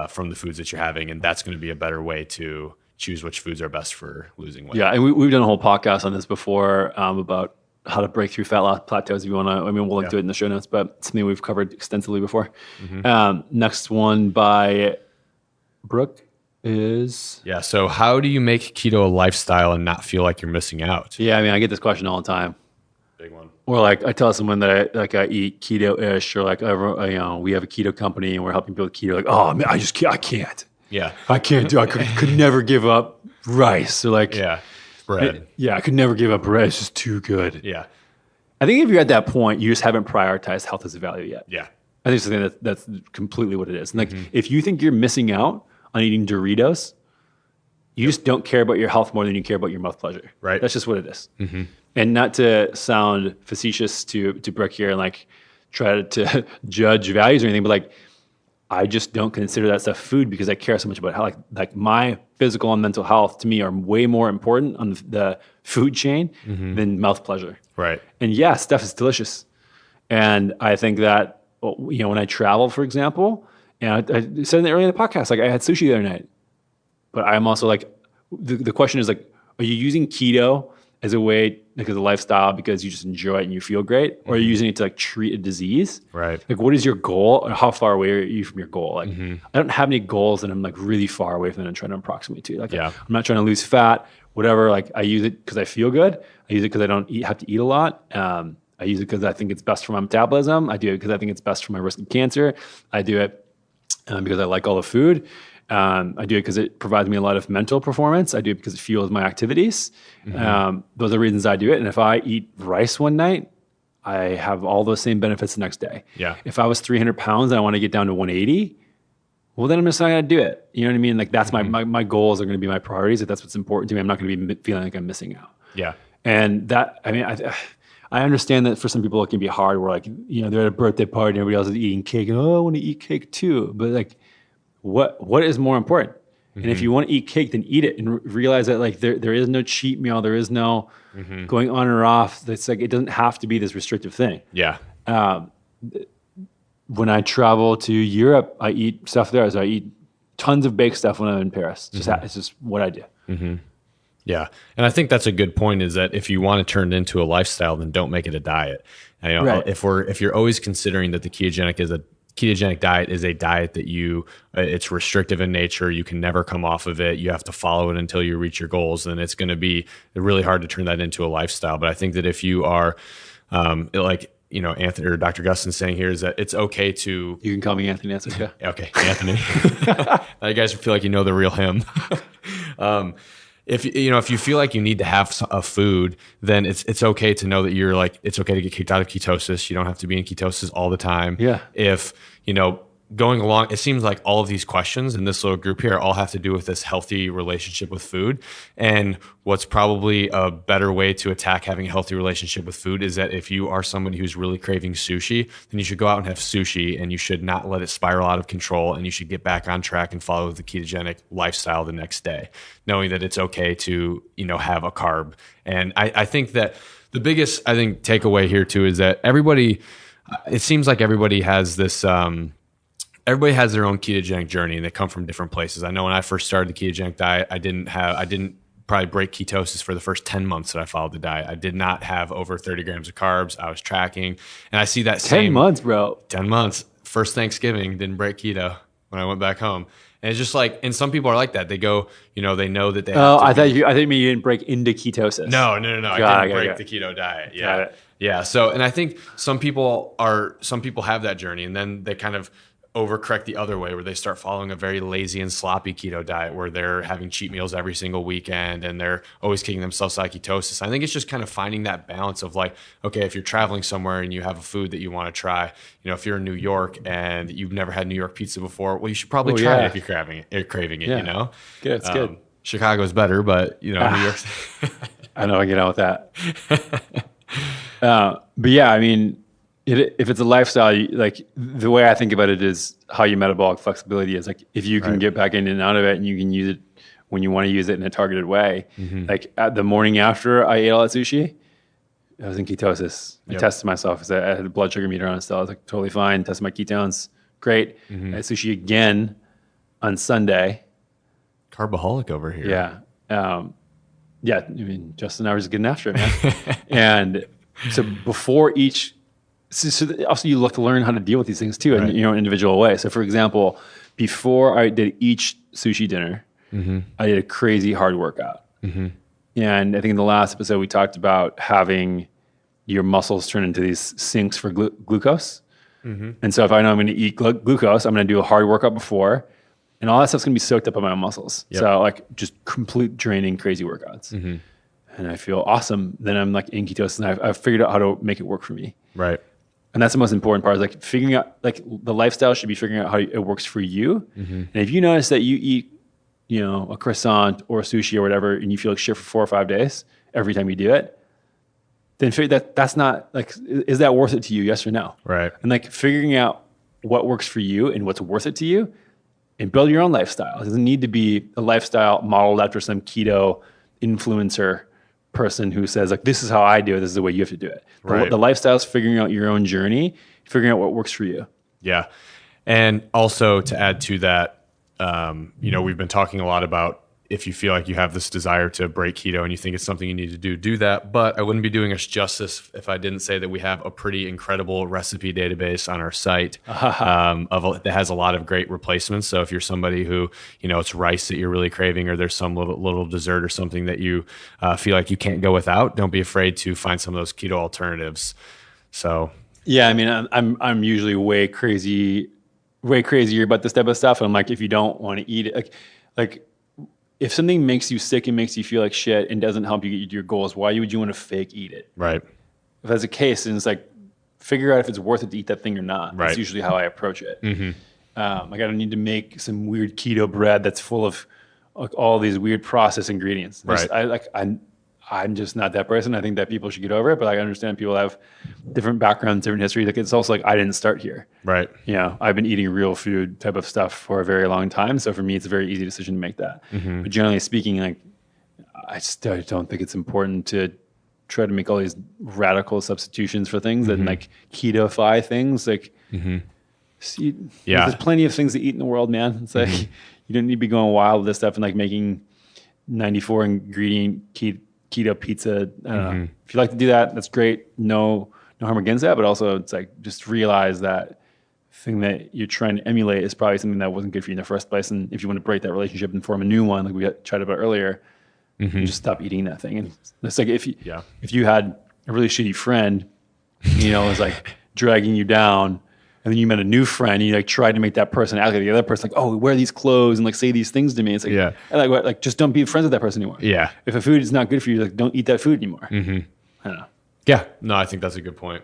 from the foods that you're having. And that's going to be a better way to choose which foods are best for losing weight. Yeah, and we've done a whole podcast on this before about how to break through fat loss plateaus if you want to. I mean, we'll link to it in the show notes, but it's something we've covered extensively before. Next one by Brooke is... Yeah, so how do you make keto a lifestyle and not feel like you're missing out? Yeah, I mean, I get this question all the time. Big one. Or like I tell someone that I eat keto-ish, or like we have a keto company and we're helping people with keto. Like, oh man, I can't. Yeah, I can't do. I could never give up rice. Or like, bread. I could never give up bread. It's just too good. Yeah, I think if you're at that point, you just haven't prioritized health as a value yet. Yeah, I think something that's completely what it is. And like, if you think you're missing out on eating Doritos, you just don't care about your health more than you care about your mouth pleasure. Right. That's just what it is. And not to sound facetious to Brooke here and like try to judge values or anything, but like, I just don't consider that stuff food because I care so much about how like my physical and mental health to me are way more important on the food chain than mouth pleasure. Right. And yeah, stuff is delicious. And I think that, when I travel, for example, and I said earlier in the podcast, like I had sushi the other night, but I'm also like, the question is like, are you using keto as a way, like as a lifestyle because you just enjoy it and you feel great? Or are you using it to like treat a disease? Right. Like what is your goal, or how far away are you from your goal? Like I don't have any goals and I'm like really far away from them and trying to approximate to. Like I'm not trying to lose fat, whatever. Like I use it because I feel good. I use it because I don't have to eat a lot. I use it because I think it's best for my metabolism. I do it because I think it's best for my risk of cancer. I do it because I like all the food. I do it because it provides me a lot of mental performance. I do it because it fuels my activities. Those are the reasons I do it. And if I eat rice one night, I have all those same benefits the next day. Yeah. If I was 300 pounds and I want to get down to 180, well, then I'm just not going to do it. You know what I mean? Like that's my goals are going to be my priorities. If that's what's important to me, I'm not going to be feeling like I'm missing out. Yeah. And that, I mean, I understand that for some people it can be hard where like, they're at a birthday party and everybody else is eating cake and, I want to eat cake too. But like, what is more important? And if you want to eat cake, then eat it and realize that like there is no cheat meal. There is no going on or off. It's like, it doesn't have to be this restrictive thing. Yeah. When I travel to Europe, I eat stuff there. So I eat tons of baked stuff when I'm in Paris. It's just what I do. Yeah. And I think that's a good point, is that if you want to turn it into a lifestyle, then don't make it a diet. And, Right. if you're always considering that the ketogenic diet is a diet that it's restrictive in nature, you can never come off of it, you have to follow it until you reach your goals, then it's going to be really hard to turn that into a lifestyle. But I think that if you are Anthony or Dr. Gustin saying here, is that it's okay to... You can call me Anthony, that's okay. Okay, Anthony. Now you guys feel like you know the real him. If you feel like you need to have a food, then it's okay to know that it's okay to get kicked out of ketosis. You don't have to be in ketosis all the time. Yeah. If, going along, it seems like all of these questions in this little group here all have to do with this healthy relationship with food. And what's probably a better way to attack having a healthy relationship with food is that if you are somebody who's really craving sushi, then you should go out and have sushi, and you should not let it spiral out of control, and you should get back on track and follow the ketogenic lifestyle the next day, knowing that it's okay to, have a carb. And I think that the biggest, takeaway here too is that it seems like everybody has this, everybody has their own ketogenic journey, and they come from different places. I know when I first started the ketogenic diet, I didn't probably break ketosis for the first 10 months that I followed the diet. I did not have over 30 grams of carbs. I was tracking, and I see that 10 months, bro. 10 months. First Thanksgiving, didn't break keto when I went back home. And it's just like, and some people are like that. They go, they know that they have to. I think maybe you didn't break into ketosis. No. I didn't break the keto diet. Yeah. Got it. Yeah. So, and I think some people have that journey, and then they kind of overcorrect the other way, where they start following a very lazy and sloppy keto diet, where they're having cheat meals every single weekend and they're always kicking themselves out of ketosis. I think it's just kind of finding that balance of like, okay, if you're traveling somewhere and you have a food that you want to try, if you're in New York and you've never had New York pizza before, well, you should probably try it if you're craving it. Yeah. Good, it's good. Chicago's better, but New York. I know I get out with that. But yeah, I mean, if it's a lifestyle, like the way I think about it is how your metabolic flexibility is. Like if you can get back in and out of it, and you can use it when you want to use it in a targeted way. Like at the morning after I ate all that sushi, I was in ketosis. I tested myself because I had a blood sugar meter on still. I was like totally fine. Tested my ketones, great. I had sushi again on Sunday. Carboholic over here. Yeah. I mean, Justin and I were just getting after it, man. And so before each. So also you look to learn how to deal with these things too, in your own individual way. So for example, before I did each sushi dinner, I did a crazy hard workout. And I think in the last episode, we talked about having your muscles turn into these sinks for glucose. And so if I know I'm going to eat glucose, I'm going to do a hard workout before, and all that stuff's going to be soaked up in my muscles. Yep. So like just complete draining, crazy workouts. And I feel awesome. Then I'm like in ketosis, and I've figured out how to make it work for me. Right. And that's the most important part, is like figuring out, like the lifestyle should be figuring out how it works for you. And if you notice that you eat, a croissant or sushi or whatever, and you feel like shit for 4 or 5 days every time you do it, then figure that's not like, is that worth it to you? Yes or no? Right. And like figuring out what works for you and what's worth it to you, and build your own lifestyle. It doesn't need to be a lifestyle modeled after some keto influencer person who says like, this is how I do it, this is the way you have to do it. Right. The lifestyle is figuring out your own journey, figuring out what works for you. Yeah. And also to add to that, we've been talking a lot about, if you feel like you have this desire to break keto and you think it's something you need to do that. But I wouldn't be doing us justice if I didn't say that we have a pretty incredible recipe database on our site that has a lot of great replacements. So if you're somebody who, it's rice that you're really craving, or there's some little dessert or something that you feel like you can't go without, don't be afraid to find some of those keto alternatives. So yeah, I mean, I'm usually way crazy way crazier about this type of stuff. And I'm like, if you don't want to eat it, like if something makes you sick and makes you feel like shit and doesn't help you get to your goals, why would you want to fake eat it? Right. If that's the case, then it's like, figure out if it's worth it to eat that thing or not. Right. That's usually how I approach it. Like I don't need to make some weird keto bread that's full of like all these weird processed ingredients. Right. I'm just not that person. I think that people should get over it, but I understand people have different backgrounds, different history. Like it's also like I didn't start here. Right. You know, I've been eating real food type of stuff for a very long time. So for me, it's a very easy decision to make that. But generally speaking, like I still don't think it's important to try to make all these radical substitutions for things and like keto-fy things. Like, see, there's plenty of things to eat in the world, man. It's like you don't need to be going wild with this stuff and like making 94 ingredient keto pizza. I don't know. If you like to do that, that's great. No harm against that. But also, it's like just realize that thing that you're trying to emulate is probably something that wasn't good for you in the first place. And if you want to break that relationship and form a new one, like we chatted about earlier, just stop eating that thing. And it's like if you had a really shitty friend, you know, was like dragging you down, and then you met a new friend, and you like tried to make that person act like the other person, like, oh, wear these clothes and like say these things to me. It's like, and like just don't be friends with that person anymore. Yeah. If a food is not good for you, like don't eat that food anymore. I don't know. Yeah. No, I think that's a good point.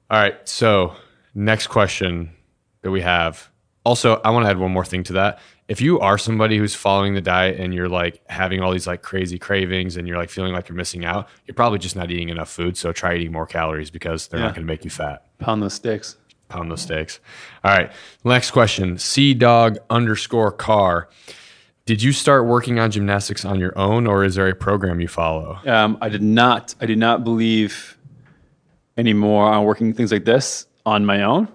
All right. So next question that we have. Also, I want to add one more thing to that. If you are somebody who's following the diet and you're like having all these like crazy cravings and you're like feeling like you're missing out, you're probably just not eating enough food. So try eating more calories because they're not going to make you fat. Pound those steaks. All right. Next question. CDog_car. Did you start working on gymnastics on your own, or is there a program you follow? I did not believe anymore on working things like this on my own.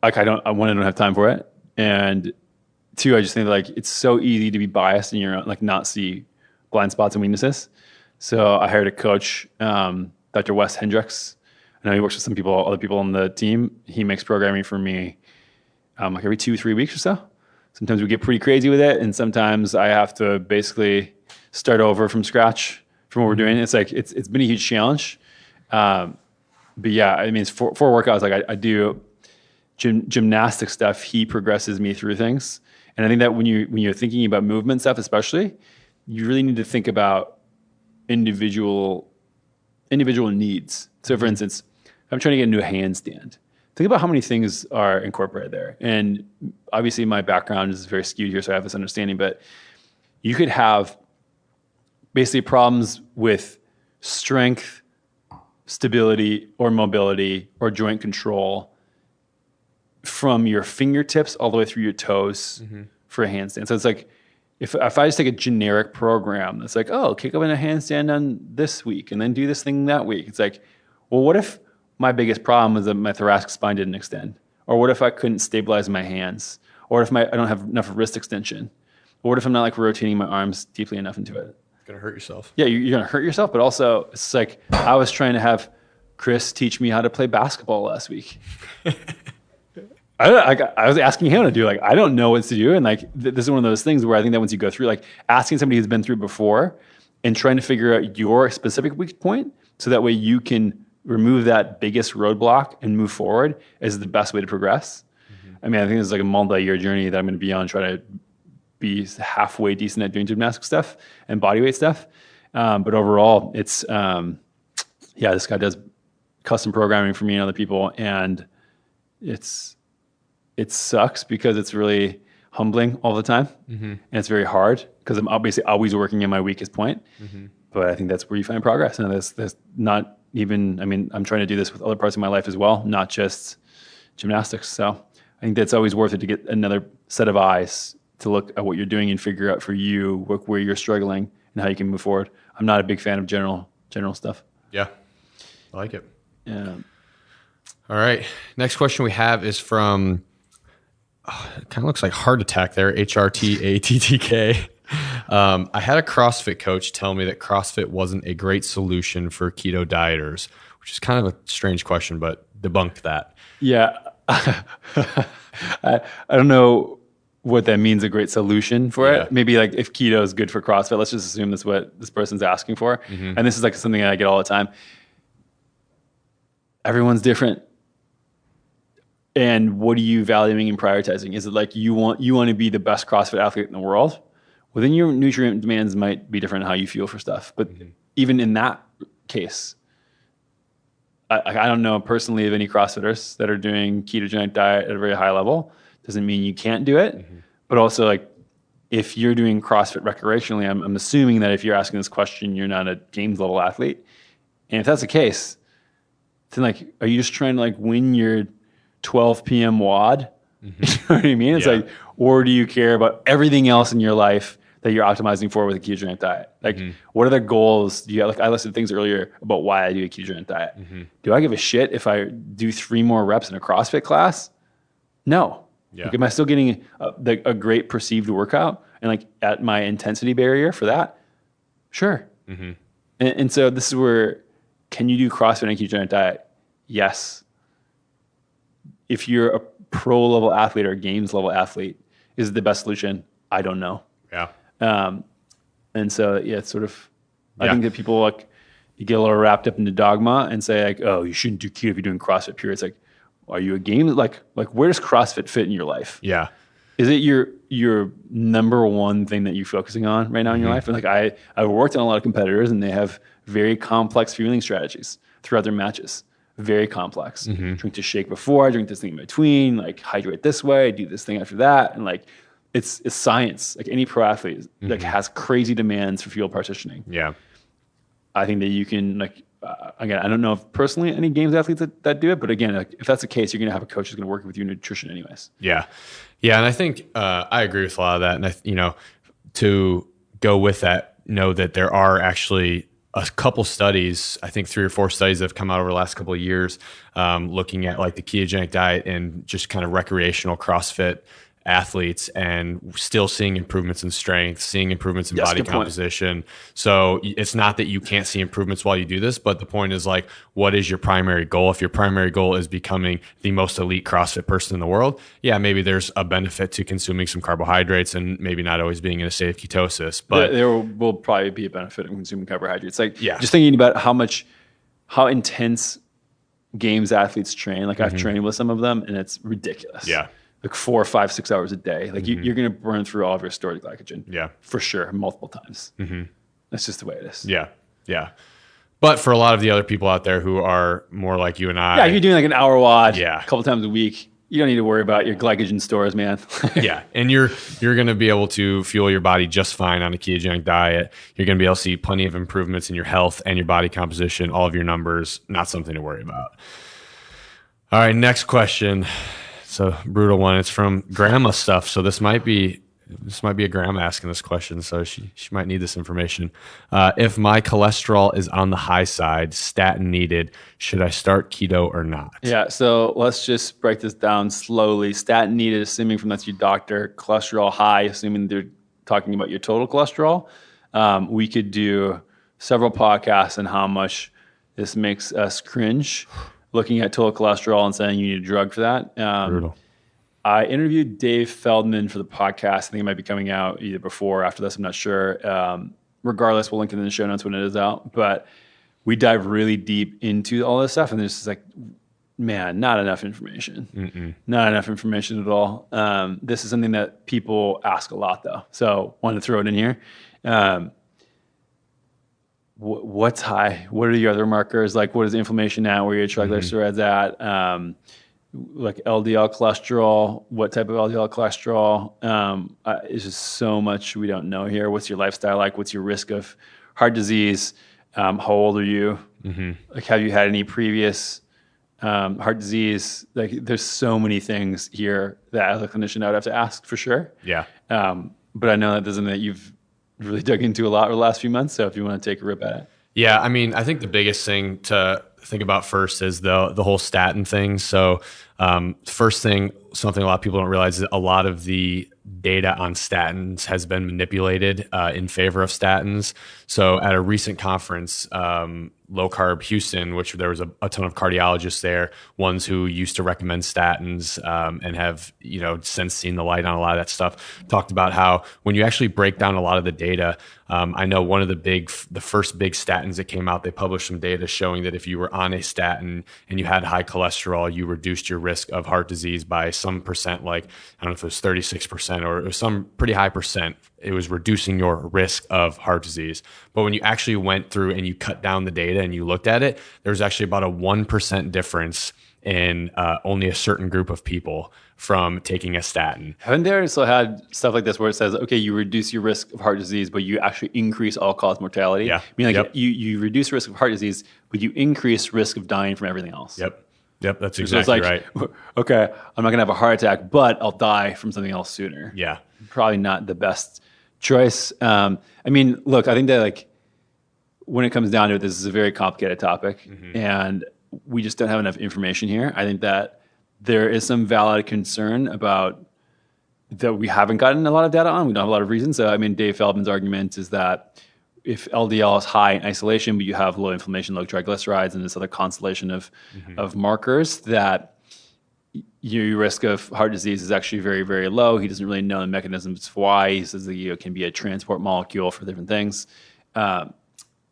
Like I don't have time for it. And two, I just think like it's so easy to be biased in your own, like not see blind spots and weaknesses. So I hired a coach, Dr. Wes Hendricks. I know he works with other people on the team. He makes programming for me like every 2-3 weeks or so. Sometimes we get pretty crazy with it, and sometimes I have to basically start over from scratch from what we're doing. It's like it's been a huge challenge. But yeah, I mean, it's four workouts. Like I do gymnastic stuff. He progresses me through things, and I think that when you're thinking about movement stuff, especially, you really need to think about individual needs. So, for instance, if I'm trying to get into a handstand, think about how many things are incorporated there. And obviously, my background is very skewed here, so I have this understanding. But you could have basically problems with strength, stability, or mobility, or joint control from your fingertips all the way through your toes for a handstand. So it's like, if I just take a generic program that's like, oh, kick up in a handstand on this week and then do this thing that week. It's like, well, what if my biggest problem is that my thoracic spine didn't extend? Or what if I couldn't stabilize my hands? Or if I don't have enough wrist extension? Or what if I'm not like rotating my arms deeply enough into it? You're going to hurt yourself. Yeah, you're going to hurt yourself, but also it's like I was trying to have Chris teach me how to play basketball last week. I was asking him to do, like, I don't know what to do. And like, this is one of those things where I think that once you go through, like asking somebody who's been through before and trying to figure out your specific weak point so that way you can remove that biggest roadblock and move forward is the best way to progress. I mean, I think it's like a multi-year journey that I'm going to be on, trying to be halfway decent at doing gymnastic stuff and bodyweight stuff. But overall, it's, this guy does custom programming for me and other people. And it sucks because it's really humbling all the time. And it's very hard because I'm obviously always working in my weakest point. But I think that's where you find progress. And there's not even, I mean, I'm trying to do this with other parts of my life as well, not just gymnastics. So I think that's always worth it to get another set of eyes to look at what you're doing and figure out for you where you're struggling and how you can move forward. I'm not a big fan of general stuff. Yeah, I like it. Yeah. All right. Next question we have is from, it kind of looks like heart attack there, HRTATTK. I had a CrossFit coach tell me that CrossFit wasn't a great solution for keto dieters, which is kind of a strange question, but debunk that. Yeah. I don't know what that means, a great solution for it. Maybe like if keto is good for CrossFit, let's just assume that's what this person's asking for. And this is like something that I get all the time. Everyone's different. And what are you valuing and prioritizing? Is it like you want to be the best CrossFit athlete in the world? Well, then your nutrient demands might be different in how you feel for stuff. But even in that case, I don't know personally of any CrossFitters that are doing ketogenic diet at a very high level. Doesn't mean you can't do it. But also, like, if you're doing CrossFit recreationally, I'm assuming that if you're asking this question, you're not a games level athlete. And if that's the case, then like, are you just trying to like win your 12 p.m. WOD? You know what I mean? It's like, or do you care about everything else in your life that you're optimizing for with a ketogenic diet? Like, what are the goals? Do you have, like, I listed things earlier about why I do a ketogenic diet. Do I give a shit if I do 3 more reps in a CrossFit class? No. Like, am I still getting a great perceived workout and like at my intensity barrier for that? Sure. And so this is where, can you do CrossFit and a ketogenic diet? Yes. If you're a pro level athlete or a games level athlete, is it the best solution? I don't know. And so, it's sort of, I think that people like, you get a little wrapped up in the dogma and say like, oh, you shouldn't do keto if you're doing CrossFit pure. It's like, are you a game? Like where does CrossFit fit in your life? Is it your number one thing that you're focusing on right now in your life? And like, I've worked on a lot of competitors and they have very complex fueling strategies throughout their matches. Very complex. Drink this shake before, I drink this thing in between, like hydrate this way, do this thing after that. And like, it's science. Like any pro athlete like has crazy demands for fuel partitioning. I think that you can like, again, I don't know if personally any games athletes that do it, but again, like, if that's the case, you're going to have a coach who's going to work with your nutrition anyways. Yeah. And I think I agree with a lot of that. And to go with that, know that there are actually a couple studies, I think 3 or 4 studies that have come out over the last couple of years, looking at like the ketogenic diet and just kind of recreational CrossFit athletes, and still seeing improvements in strength, seeing improvements in body composition. So it's not that you can't see improvements while you do this, but the point is like, what is your primary goal? If your primary goal is becoming the most elite CrossFit person in the world, maybe there's a benefit to consuming some carbohydrates and maybe not always being in a state of ketosis. But there will probably be a benefit in consuming carbohydrates. Like just thinking about how intense games athletes train. Like I've trained with some of them and it's ridiculous. Like 4, 5, 6 hours a day. Like you're going to burn through all of your stored glycogen. For sure. Multiple times. That's just the way it is. But for a lot of the other people out there who are more like you and I. If you're doing like an hour WOD a couple times a week, you don't need to worry about your glycogen stores, man. And you're going to be able to fuel your body just fine on a ketogenic diet. You're going to be able to see plenty of improvements in your health and your body composition, all of your numbers, not something to worry about. All right, next question. It's a brutal one. It's from grandma stuff. So this might be a grandma asking this question. So she might need this information. If my cholesterol is on the high side, statin needed, should I start keto or not? So let's just break this down slowly. Statin needed, assuming from that's your doctor. Cholesterol high, assuming they're talking about your total cholesterol. We could do several podcasts on how much this makes us cringe. Looking at total cholesterol and saying you need a drug for that. Brutal. I interviewed Dave Feldman for the podcast. I think it might be coming out either before or after this. I'm not sure. Regardless, we'll link it in the show notes when it is out. But we dive really deep into all this stuff. And there's just like, man, not enough information. Not enough information at all. This is something that people ask a lot, though. So wanted to throw it in here. What's high? What are the other markers? Like, what is inflammation at? Where your triglycerides at? Like LDL cholesterol. What type of LDL cholesterol? It's just so much we don't know here. What's your lifestyle like? What's your risk of heart disease? How old are you? Like, have you had any previous heart disease? Like, there's so many things here that as a clinician I would have to ask for sure. But I know that doesn't that you've really dug into a lot over the last few months. So if you want to take a rip at it. I mean, I think the biggest thing to think about first is the whole statin thing. So first thing, something a lot of people don't realize is a lot of the data on statins has been manipulated in favor of statins. So at a recent conference, Low Carb Houston, which there was a ton of cardiologists there, ones who used to recommend statins and have since seen the light on a lot of that stuff, talked about how when you actually break down a lot of the data, I know one of the first big statins that came out, they published some data showing that if you were on a statin and you had high cholesterol, you reduced your risk of heart disease by some percent, like I don't know if it was 36% or it was some pretty high percent. It was reducing your risk of heart disease. But when you actually went through and you cut down the data and you looked at it, there was actually about a 1% difference in only a certain group of people from taking a statin. Haven't they also had stuff like this where it says, okay, you reduce your risk of heart disease, but you actually increase all-cause mortality? Yeah. I mean, like you reduce risk of heart disease, but you increase risk of dying from everything else. Yep, that's exactly right. Okay, I'm not going to have a heart attack, but I'll die from something else sooner. Yeah. Probably not the best choice. I mean, look, I think that when it comes down to it, this is a very complicated topic, and we just don't have enough information here. I think that there is some valid concern about that we haven't gotten a lot of data on. We don't have a lot of reasons. So, I mean, Dave Feldman's argument is that if LDL is high in isolation, but you have low inflammation, low triglycerides, and this other constellation of markers, that your risk of heart disease is actually very, very low. He doesn't really know the mechanisms why. He says that it can be a transport molecule for different things. And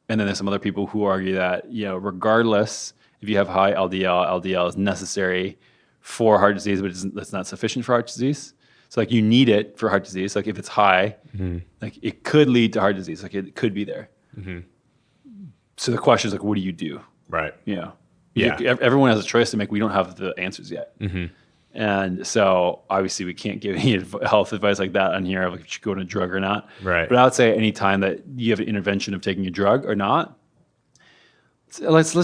then there's some other people who argue that, regardless, if you have high LDL, LDL is necessary for heart disease, but that's not sufficient for heart disease. So you need it for heart disease. If it's high, it could lead to heart disease. It could be there. So the question is what do you do? Right. Yeah. Everyone has a choice to make. We don't have the answers yet. And so obviously we can't give any health advice like that on here of if you should go on a drug or not. Right. But I would say any time that you have an intervention of taking a drug or not, let's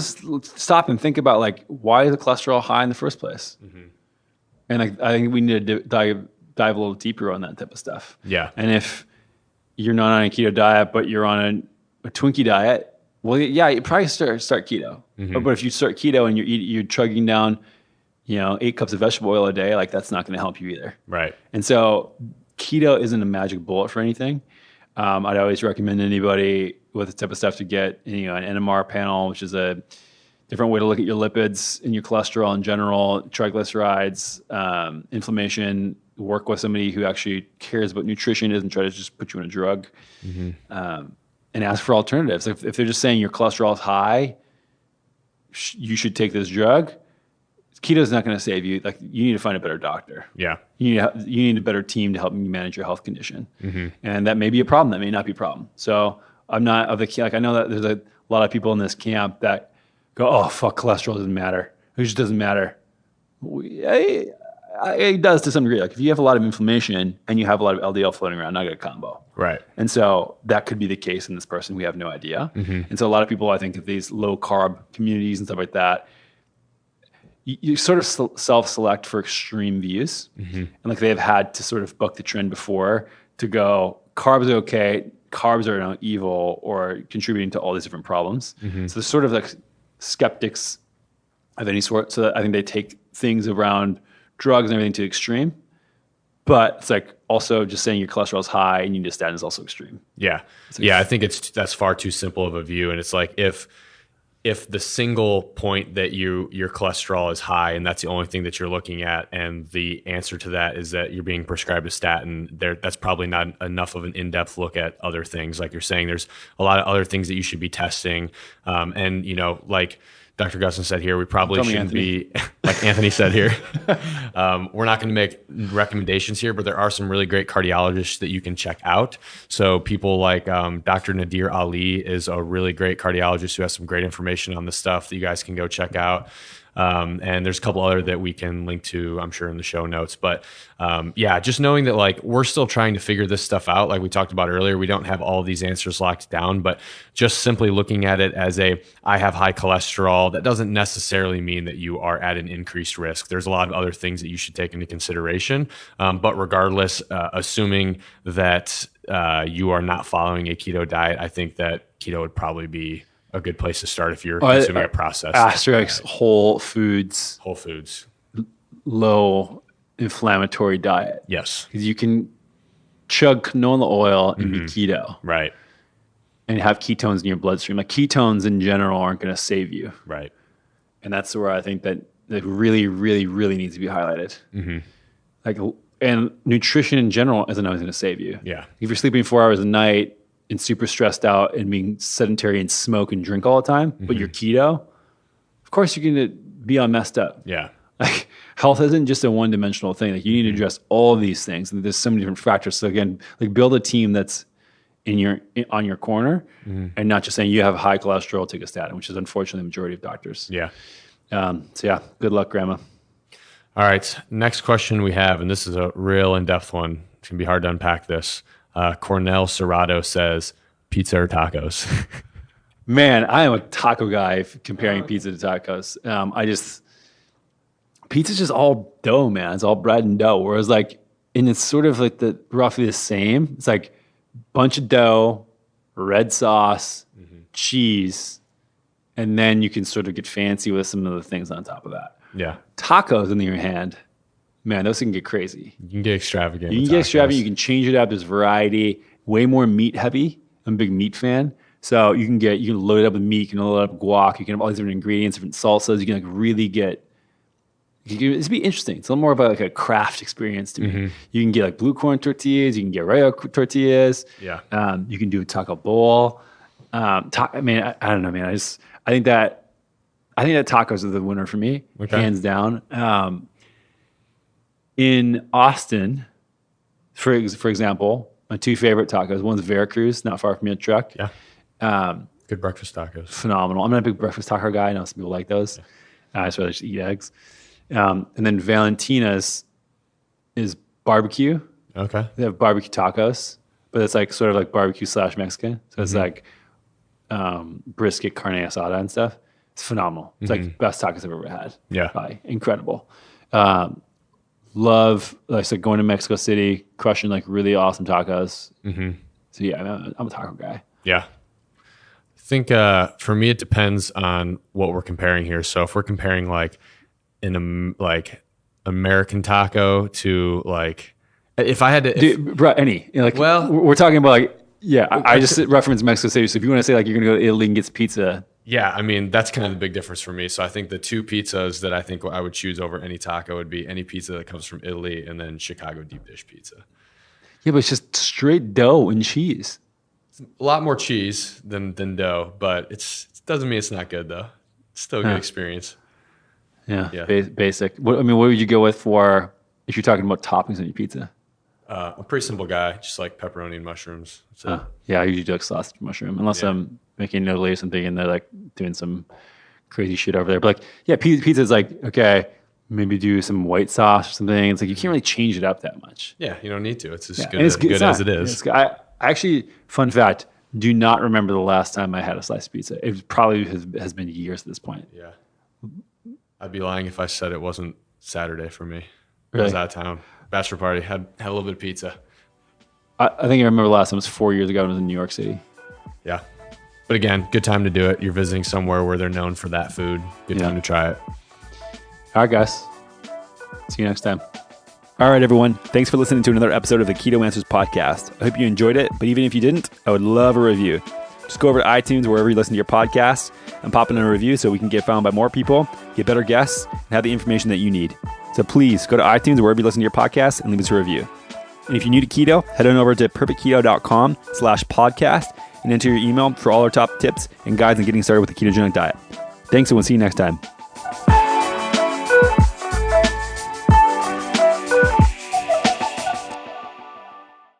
stop and think about why is the cholesterol high in the first place? And I think we need to dive a little deeper on that type of stuff. Yeah. And if you're not on a keto diet, but you're on a Twinkie diet, well, yeah, you probably start keto. But if you start keto and you're chugging down, 8 cups of vegetable oil a day, that's not going to help you either. Right. And so keto isn't a magic bullet for anything. I'd always recommend anybody with this type of stuff to get an NMR panel, which is a different way to look at your lipids and your cholesterol in general, triglycerides, inflammation. Work with somebody who actually cares about nutrition, doesn't try to just put you on a drug, and ask for alternatives. If they're just saying your cholesterol is high, you should take this drug. Keto is not going to save you. You need to find a better doctor. Yeah. You need a better team to help you manage your health condition. And that may be a problem. That may not be a problem. So I'm not of the, I know that there's a lot of people in this camp that go, oh, fuck, cholesterol doesn't matter. It just doesn't matter. It does to some degree. If you have a lot of inflammation and you have a lot of LDL floating around, not a combo. Right. And so that could be the case in this person. We have no idea. And so a lot of people, I think, of these low carb communities and stuff like that, you sort of self-select for extreme views. And they've had to sort of buck the trend before to go, carbs are okay, carbs are evil or contributing to all these different problems. So there's sort of skeptics of any sort. So I think they take things around drugs and everything to extreme. But it's also just saying your cholesterol is high and you need a statin is also extreme. Yeah. I think that's far too simple of a view. And it's if the single point that your cholesterol is high and that's the only thing that you're looking at, and the answer to that is that you're being prescribed a statin, that's probably not enough of an in-depth look at other things. Like you're saying, there's a lot of other things that you should be testing. And like Dr. Gustin said here, we probably shouldn't be, like Anthony said here, we're not going to make recommendations here, but there are some really great cardiologists that you can check out. So people like Dr. Nadir Ali is a really great cardiologist who has some great information on this stuff that you guys can go check out. And there's a couple other that we can link to, I'm sure, in the show notes. But just knowing that we're still trying to figure this stuff out. Like we talked about earlier, we don't have all of these answers locked down, but just simply looking at it as I have high cholesterol, that doesn't necessarily mean that you are at an increased risk. There's a lot of other things that you should take into consideration. But regardless, assuming that you are not following a keto diet, I think that keto would probably be a good place to start if you're consuming a processed. Asterisk, whole foods, Whole foods. low inflammatory diet. Yes. Because you can chug canola oil and be keto. Right. And have ketones in your bloodstream. Like ketones in general aren't going to save you. Right. And that's where I think that really, really, really needs to be highlighted. Like, and nutrition in general isn't always going to save you. Yeah. If you're sleeping 4 hours a night and super stressed out and being sedentary and smoke and drink all the time, but you're keto, of course you're going to be all messed up. Yeah. Like health isn't just a one-dimensional thing. Like you need to address all these things, and there's so many different factors. So again, like build a team that's on your corner, and not just saying you have high cholesterol, take a statin, which is unfortunately the majority of doctors. Yeah. So yeah, good luck, Grandma. All right. Next question we have, and this is a real in-depth one. It's gonna be hard to unpack this. Cornell Serrato says, pizza or tacos? Man, I am a taco guy comparing pizza to tacos. Pizza's just all dough, man. It's all bread and dough. Whereas and it's sort of like roughly the same. It's like bunch of dough, red sauce, cheese, and then you can sort of get fancy with some of the things on top of that. Yeah. Tacos, on the other hand, man, those can get crazy. You can get extravagant. You can get extravagant. You can change it up. There's variety. Way more meat heavy. I'm a big meat fan. So you can load it up with meat. You can load it up with guac. You can have all these different ingredients, different salsas. You can really get. It's be interesting. It's a little more of a craft experience to me. You can get blue corn tortillas. You can get regular tortillas. Yeah. You can do a taco bowl. I don't know, man. I think that tacos are the winner for me, hands down. In Austin, for example, my two favorite tacos. One's Veracruz, not far from your truck. Yeah. Good breakfast tacos. Phenomenal. I'm not a big breakfast taco guy. I know some people like those. I just rather just eat eggs. And then Valentina's is barbecue. Okay. They have barbecue tacos, but it's sort of like barbecue / Mexican. So it's brisket, carne asada and stuff. It's phenomenal. It's like the best tacos I've ever had. Yeah. Probably. Incredible. Love, like I said, going to Mexico City, crushing really awesome tacos. So yeah, I'm a taco guy. Yeah. I think for me, it depends on what we're comparing here. So if we're comparing an American taco to if I had to, Dude, bro, we're talking about I just referenced Mexico City. So if you want to say you're going to go to Italy and get pizza. Yeah, I mean, that's kind of the big difference for me. So I think the two pizzas that I think I would choose over any taco would be any pizza that comes from Italy and then Chicago deep dish pizza. Yeah, but it's just straight dough and cheese. It's a lot more cheese than dough, but it doesn't mean it's not good though. It's still a good experience. Yeah. Basic. What would you go with if you're talking about toppings on your pizza? I'm a pretty simple guy, just like pepperoni and mushrooms. So yeah, I usually do sausage mushroom, unless I'm making Italy or something and they're doing some crazy shit over there. But pizza is okay, maybe do some white sauce or something. It's you can't really change it up that much. Yeah, you don't need to. It's as good as it is. I actually, fun fact, do not remember the last time I had a slice of pizza. It probably has been years at this point. Yeah. I'd be lying if I said it wasn't Saturday for me. Really? I was out of town. Bachelor party, had a little bit of pizza. I think I remember the last time was 4 years ago when I was in New York City. Yeah. But again, good time to do it. You're visiting somewhere where they're known for that food. Good time to try it. All right, guys. See you next time. All right, everyone. Thanks for listening to another episode of the Keto Answers podcast. I hope you enjoyed it, but even if you didn't, I would love a review. Just go over to iTunes, wherever you listen to your podcasts, and pop in a review so we can get found by more people, get better guests, and have the information that you need. So please go to iTunes or wherever you listen to your podcasts and leave us a review. And if you're new to keto, head on over to perfectketo.com/podcast and enter your email for all our top tips and guides on getting started with the ketogenic diet. Thanks, and we'll see you next time.